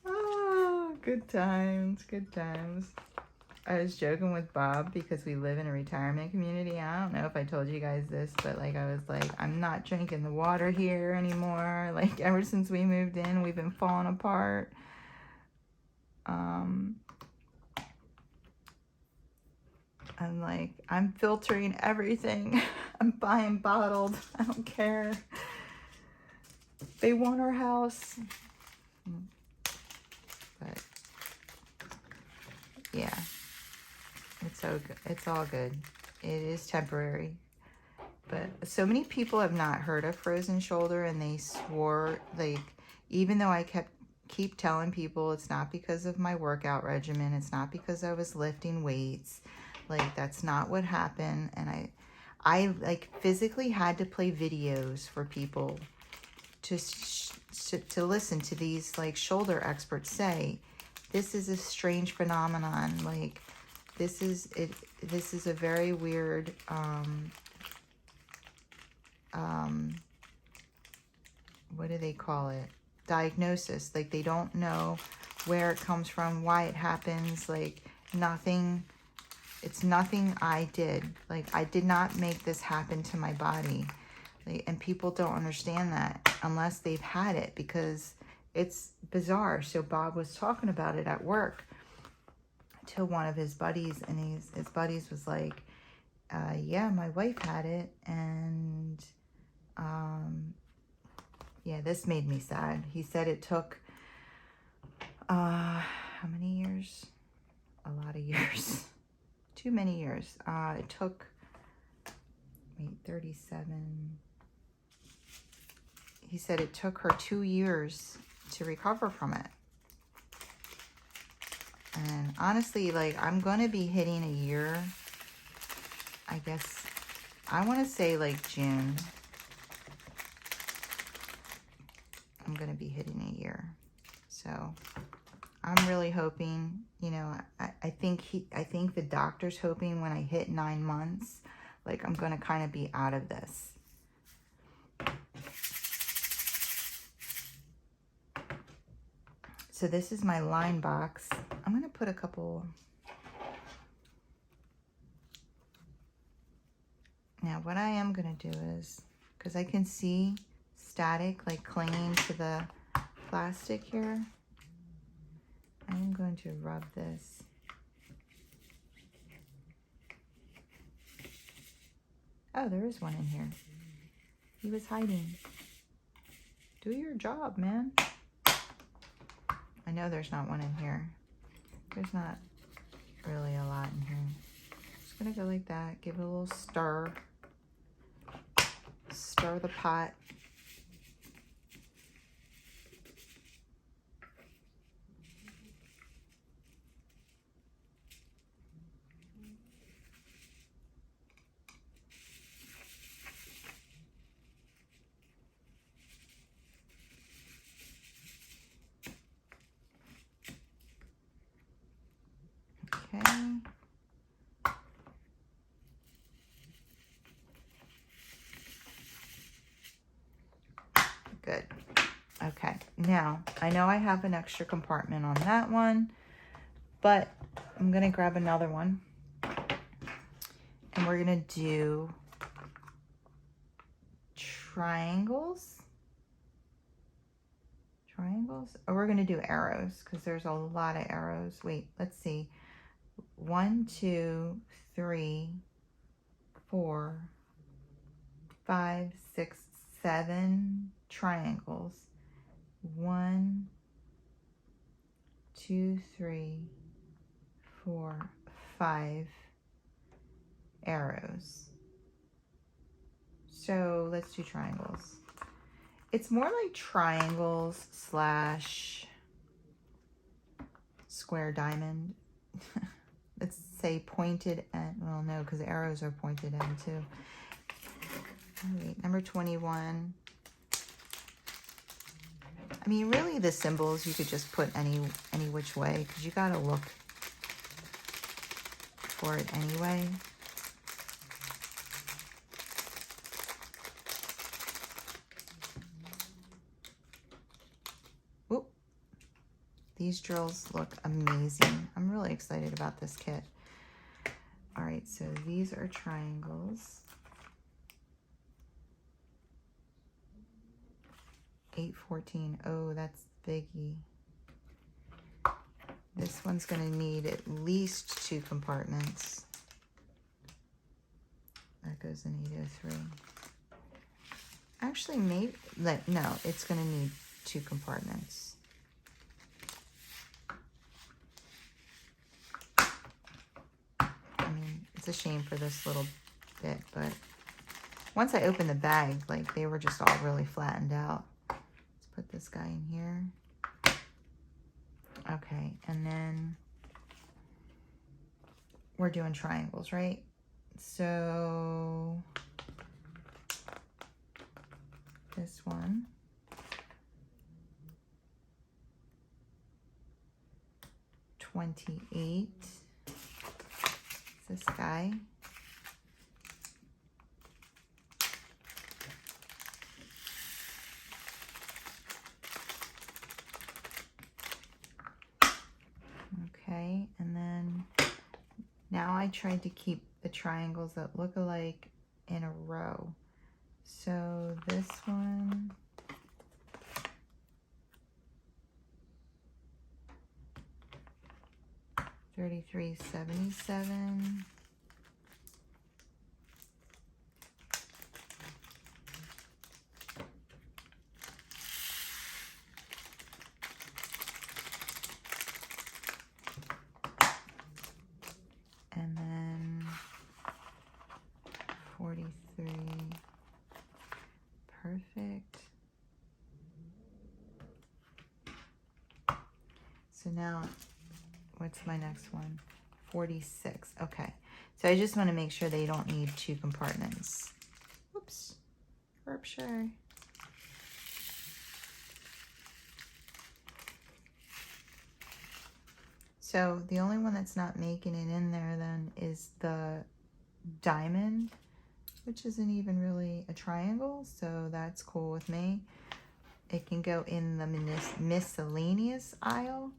Oh, good times, good times. I was joking with Bob because we live in a retirement community. I don't know if I told you guys this, but like, I was like, I'm not drinking the water here anymore. Like, ever since we moved in, we've been falling apart. I'm like, I'm filtering everything. I'm buying bottled. I don't care. They want our house. But yeah, it's so good. It's all good. It is temporary. But so many people have not heard of frozen shoulder, and they swore, like, even though I keep telling people it's not because of my workout regimen, it's not because I was lifting weights, like, that's not what happened. And I like physically had to play videos for people to listen to these like shoulder experts say this is a strange phenomenon, like this is a very weird what do they call it, diagnosis. Like, they don't know where it comes from, why it happens. Like, nothing, it's nothing I did. Like, I did not make this happen to my body. Like, and people don't understand that unless they've had it, because it's bizarre. So Bob was talking about it at work to one of his buddies, and his buddies was like, yeah, my wife had it, and yeah, this made me sad. He said it took, how many years? A lot of years. Too many years. It took, 37. He said it took her 2 years to recover from it. And honestly, like, I'm going to be hitting a year. I guess, I want to say like June. I'm going to be hitting a year. So I'm really hoping, you know, I think the doctor's hoping when I hit 9 months, like, I'm going to kind of be out of this. So this is my line box. I'm going to put a couple. Now what I am going to do is, because I can see static like clinging to the plastic here, I'm going to rub this. Oh, there is one in here. He was hiding. Do your job, man. I know there's not one in here. There's not really a lot in here. Just gonna go like that. Give it a little stir. Stir the pot. Okay. Good. Okay. Now, I know I have an extra compartment on that one, but I'm going to grab another one. And we're going to do triangles. Triangles? Or we're going to do arrows, because there's a lot of arrows. Wait, let's see. 1, 2, 3, 4, 5, 6, 7 triangles. 1, 2, 3, 4, 5 arrows. So let's do triangles. It's more like triangles slash square diamond. Let's say pointed end. Well, no, because arrows are pointed end too. Wait, number 21. I mean, really, the symbols you could just put any which way, because you gotta look for it anyway. Whoop. These drills look amazing. I'm really excited about this kit. All right, so these are triangles. 814. Oh, that's biggie. This one's going to need at least 2 compartments. That goes in 803. Actually, maybe, no, it's going to need 2 compartments. I mean, it's a shame for this little bit, but once I opened the bag, like, they were just all really flattened out. Let's put this guy in here. Okay, and then we're doing triangles, right? So this one, $28. This guy, okay, and then now I tried to keep the triangles that look alike in a row. So this one, $33.77. And then 43. Perfect. So now, what's my next one? 46. Okay. So I just want to make sure they don't need 2 compartments. Whoops. Rupture. So the only one that's not making it in there then is the diamond, which isn't even really a triangle, so that's cool with me. It can go in the miscellaneous aisle,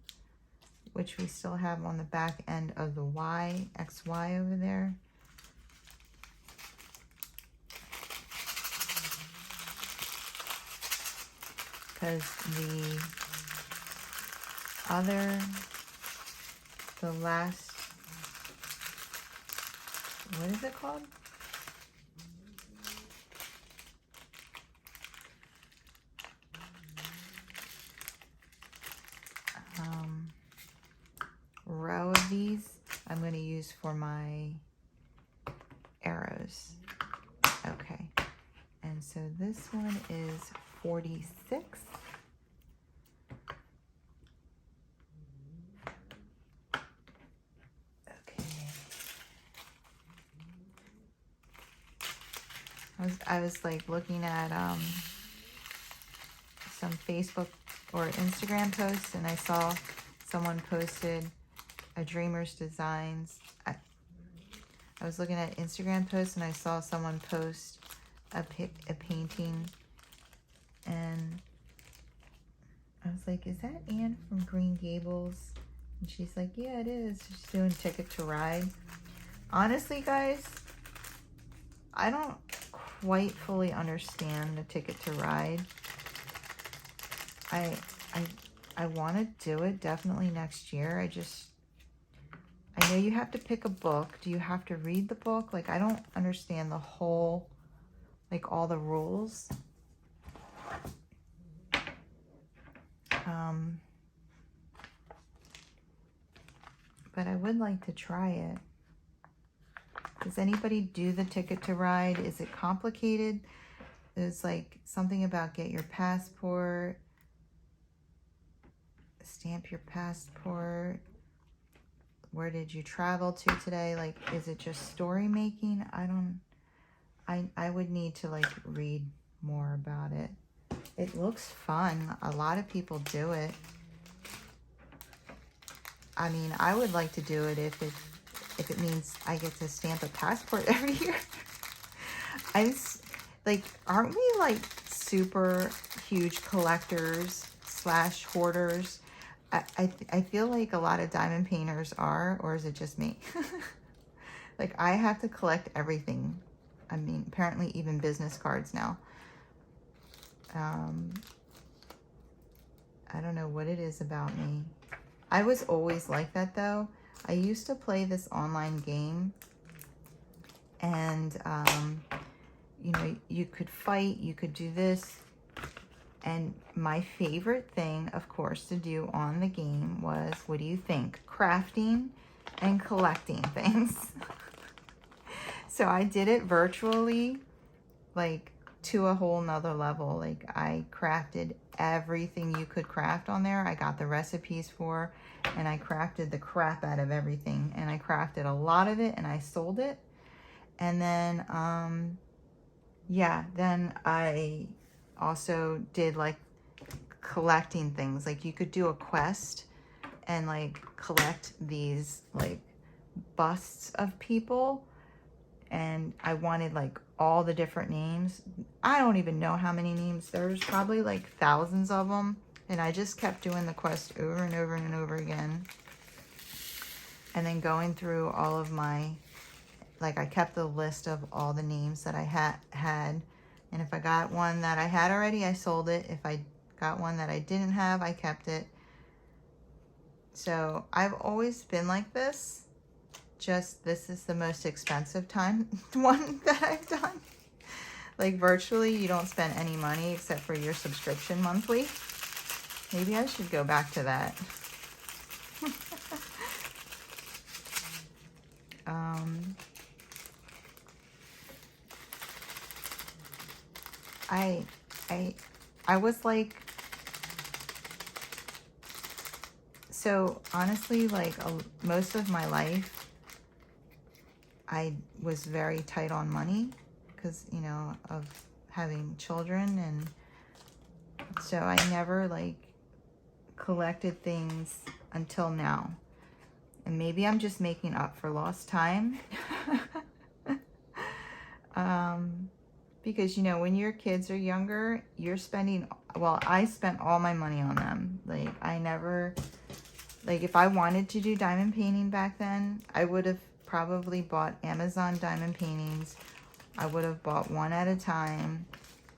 which we still have on the back end of the XY over there. Because the last, what is it called? Row of these I'm going to use for my arrows. Okay, and so this one is 46. Okay, I was like looking at some Facebook or Instagram posts, and I saw someone posted a Dreamer's Designs. I was looking at Instagram posts, and I saw someone post a painting, and I was like, is that Anne from Green Gables? And she's like, yeah, it is. She's doing Ticket to Ride. Honestly, guys, I don't quite fully understand the Ticket to Ride. I want to do it definitely next year. I know you have to pick a book. Do you have to read the book? Like, I don't understand the whole, like, all the rules. But I would like to try it. Does anybody do the Ticket to Ride? Is it complicated? There's like something about get your passport, stamp your passport. Where did you travel to today? Like, is it just story making? I would need to like read more about it. It looks fun. A lot of people do it. I mean, I would like to do it if it means I get to stamp a passport every year. Aren't we like super huge collectors / hoarders? I feel like a lot of diamond painters are, or is it just me? Like, I have to collect everything. I mean, apparently even business cards now. I don't know what it is about me. I was always like that though. I used to play this online game, and you know, you could fight, you could do this. And my favorite thing, of course, to do on the game was, what do you think? Crafting and collecting things. So I did it virtually, like to a whole nother level. Like I crafted everything you could craft on there. I got the recipes for, and I crafted the crap out of everything. And I crafted a lot of it and I sold it. And then, yeah, then I also did like collecting things. Like you could do a quest and like collect these like busts of people, and I wanted like all the different names. I don't even know how many names. There's probably like thousands of them, and I just kept doing the quest over and over and over again, and then going through all of my, like I kept the list of all the names that I had. And if I got one that I had already, I sold it. If I got one that I didn't have, I kept it. So I've always been like this. Just this is the most expensive one that I've done. Like virtually you don't spend any money except for your subscription monthly. Maybe I should go back to that. I was like, so honestly, like most of my life, I was very tight on money because, you know, of having children. And so I never like collected things until now. And maybe I'm just making up for lost time. Because, you know, when your kids are younger, you're spending, well, I spent all my money on them. Like, I never, like, if I wanted to do diamond painting back then, I would have probably bought Amazon diamond paintings. I would have bought one at a time,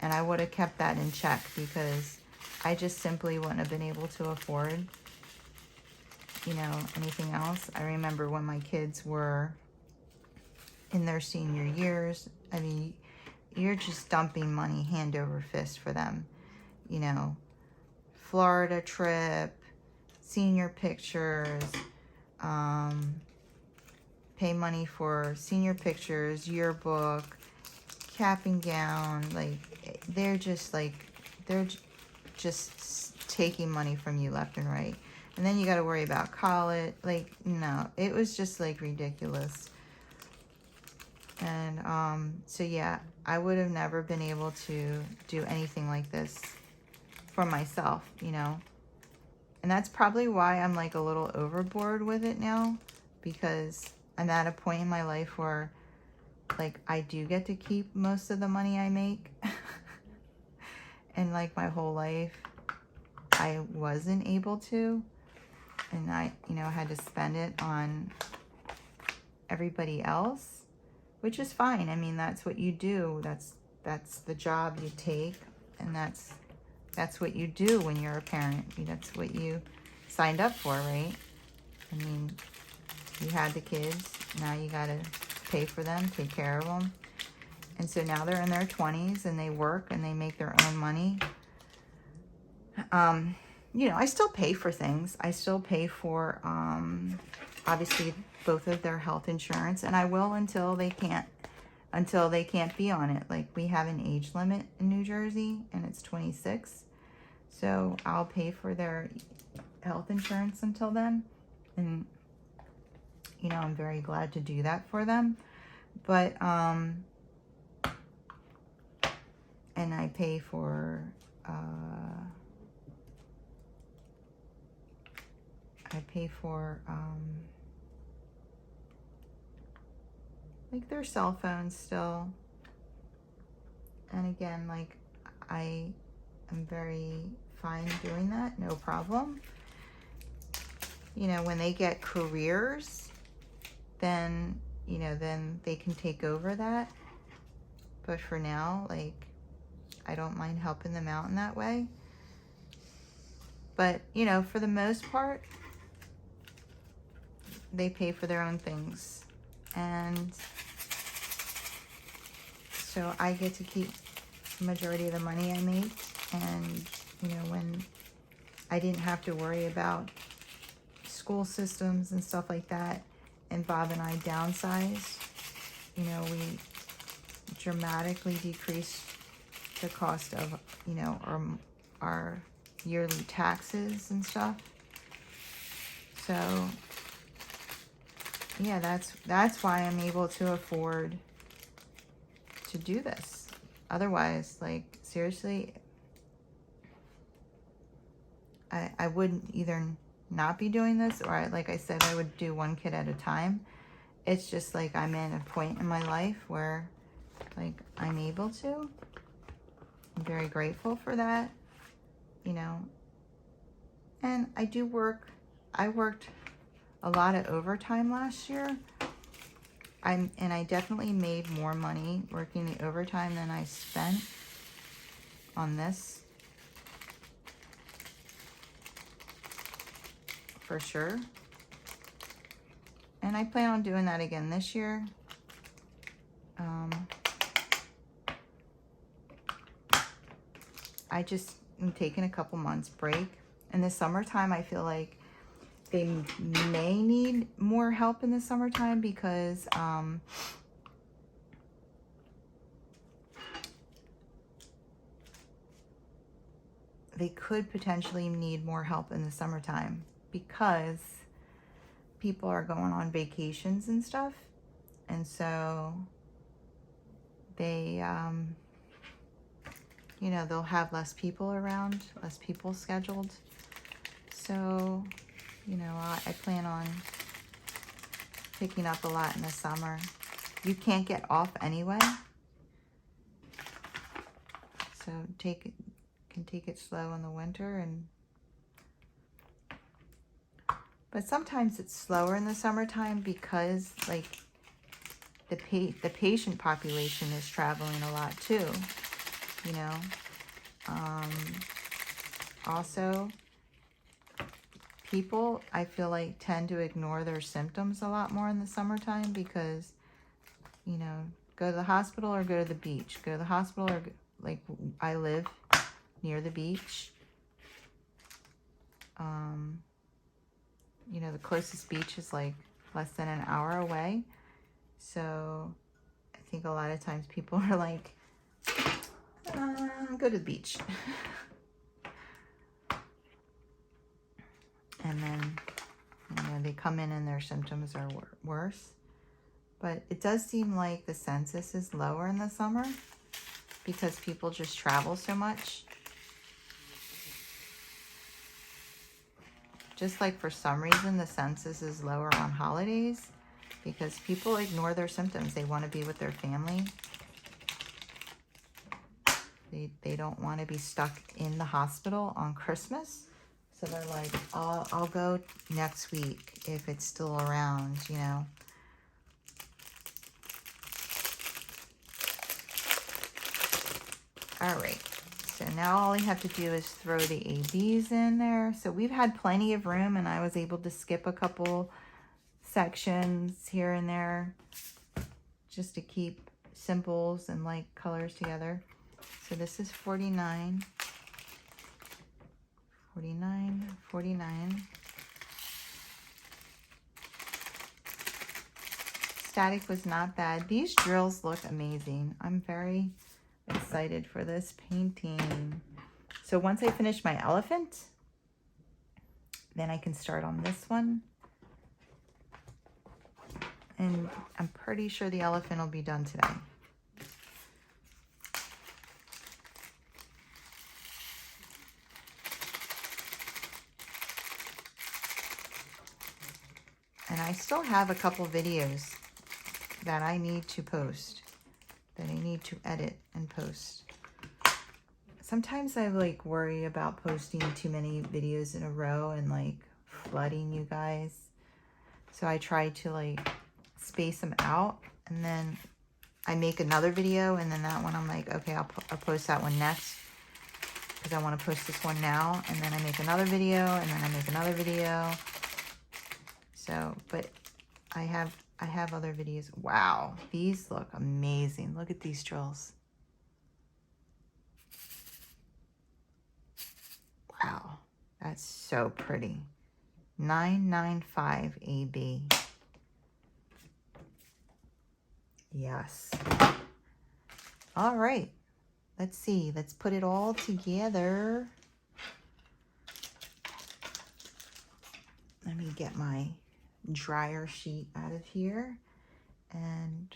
and I would have kept that in check because I just simply wouldn't have been able to afford, you know, anything else. I remember when my kids were in their senior years, I mean, you're just dumping money hand over fist for them. You know, Florida trip, senior pictures, pay money for senior pictures, yearbook, cap and gown. Like, they're just taking money from you left and right. And then you got to worry about college. Like, no, it was just like ridiculous. And so yeah, I would have never been able to do anything like this for myself, you know. And that's probably why I'm like a little overboard with it now, because I'm at a point in my life where like I do get to keep most of the money I make. And like my whole life I wasn't able to, and I, you know, had to spend it on everybody else. Which is fine. I mean, that's what you do. That's the job you take, and that's what you do when you're a parent. That's what you signed up for, right? I mean, you had the kids. Now you got to pay for them, take care of them. And so now they're in their 20s and they work and they make their own money. You know, I still pay for things. I still pay for, obviously, both of their health insurance, and I will until they can't be on it. Like, we have an age limit in New Jersey, and it's 26. So I'll pay for their health insurance until then. And, you know, I'm very glad to do that for them. But, and I pay for, like their cell phones still. And again, like I am very fine doing that, no problem. You know, when they get careers, then, you know, then they can take over that. But for now, like, I don't mind helping them out in that way. But, you know, for the most part, they pay for their own things. And so I get to keep the majority of the money I make. And, you know, when I didn't have to worry about school systems and stuff like that, and Bob and I downsized, you know, we dramatically decreased the cost of, you know, our yearly taxes and stuff. So yeah, that's why I'm able to afford to do this. Otherwise, like, seriously, I wouldn't either not be doing this, or like I said, I would do one kit at a time. It's just like I'm in a point in my life where like I'm able to. I'm very grateful for that, you know. And I do work. I worked a lot of overtime last year. And I definitely made more money working the overtime than I spent on this, for sure. And I plan on doing that again this year. I just am taking a couple months break. In the summertime, I feel like they may need more help in the summertime because they could potentially need more help in the summertime because people are going on vacations and stuff. And so they, you know, they'll have less people around, less people scheduled. So, you know, I plan on picking up a lot in the summer. You can't get off anyway. So can take it slow in the winter, but sometimes it's slower in the summertime because like the patient population is traveling a lot too, you know. Also, people, I feel like, tend to ignore their symptoms a lot more in the summertime because, you know, go to the hospital or go to the beach. Go to the hospital or, like, I live near the beach. You know, the closest beach is like less than an hour away. So I think a lot of times people are like, go to the beach. And then, you know, they come in and their symptoms are worse. But it does seem like the census is lower in the summer because people just travel so much. Just like for some reason the census is lower on holidays because people ignore their symptoms. They want to be with their family. They don't want to be stuck in the hospital on Christmas. So they're like, I'll go next week if it's still around, you know. All right. So now all I have to do is throw the ABs in there. So we've had plenty of room and I was able to skip a couple sections here and there just to keep symbols and like colors together. So this is 49, 49, 49. Static was not bad. These drills look amazing. I'm very excited for this painting. So once I finish my elephant, then I can start on this one. And I'm pretty sure the elephant will be done today. And I still have a couple videos that I need to post, that I need to edit and post. Sometimes I like worry about posting too many videos in a row and like flooding you guys. So I try to like space them out, and then I make another video, and then that one I'm like, okay, I'll post that one next because I want to post this one now, and then I make another video, and then I make another video. So, but I have other videos. Wow, these look amazing. Look at these drills. Wow, that's so pretty. 995 AB. Yes. All right. Let's see. Let's put it all together. Let me get my dryer sheet out of here. And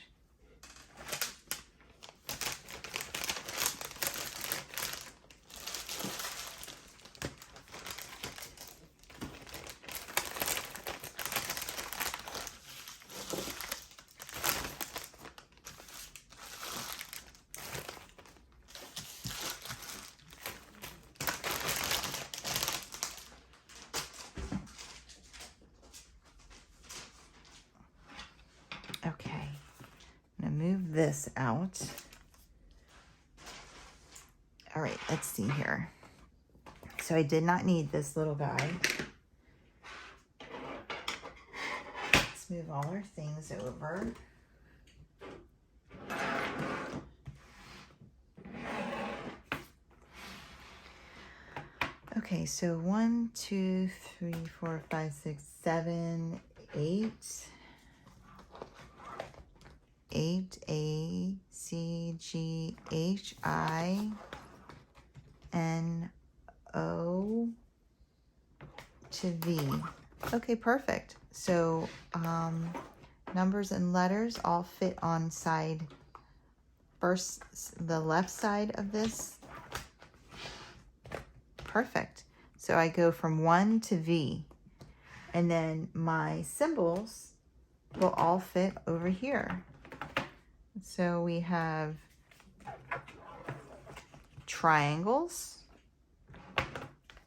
okay, I'm gonna move this out. All right, let's see here. So I did not need this little guy. Let's move all our things over. Okay, so 1, 2, 3, 4, 5, 6, 7, 8. 8 A C G H I N O to V. Okay, perfect. So numbers and letters all fit on side first, the left side of this. Perfect. So I go from 1 to V, and then my symbols will all fit over here. So we have triangles,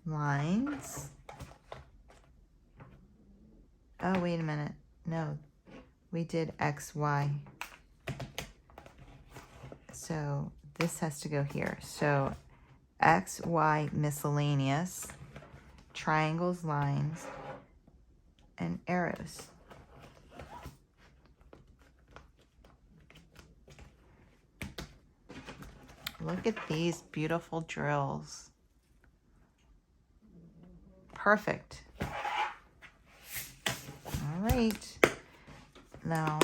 lines. Oh, wait a minute. No, we did X, Y. So this has to go here. So X, Y, miscellaneous, triangles, lines, and arrows. Look at these beautiful drills. Perfect. All right. Now,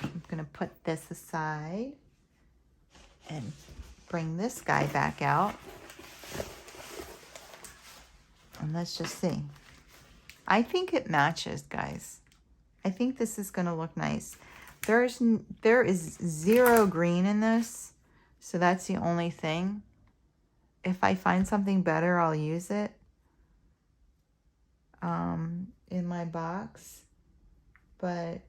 I'm going to put this aside and bring this guy back out. And let's just see. I think it matches, guys. I think this is going to look nice. There is zero green in this. So that's the only thing. If I find something better, I'll use it in my box. But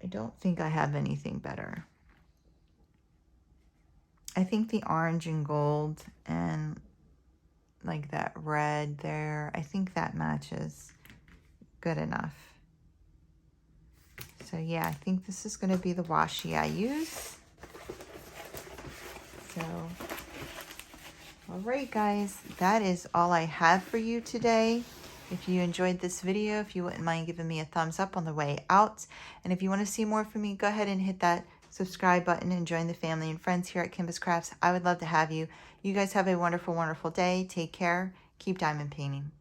I don't think I have anything better. I think the orange and gold and like that red there, I think that matches good enough. So yeah, I think this is going to be the washi I use. So, all right, guys, that is all I have for you today. If you enjoyed this video, if you wouldn't mind giving me a thumbs up on the way out. And if you want to see more from me, go ahead and hit that subscribe button and join the family and friends here at Kimbaskrafts. I would love to have you. You guys have a wonderful, wonderful day. Take care. Keep diamond painting.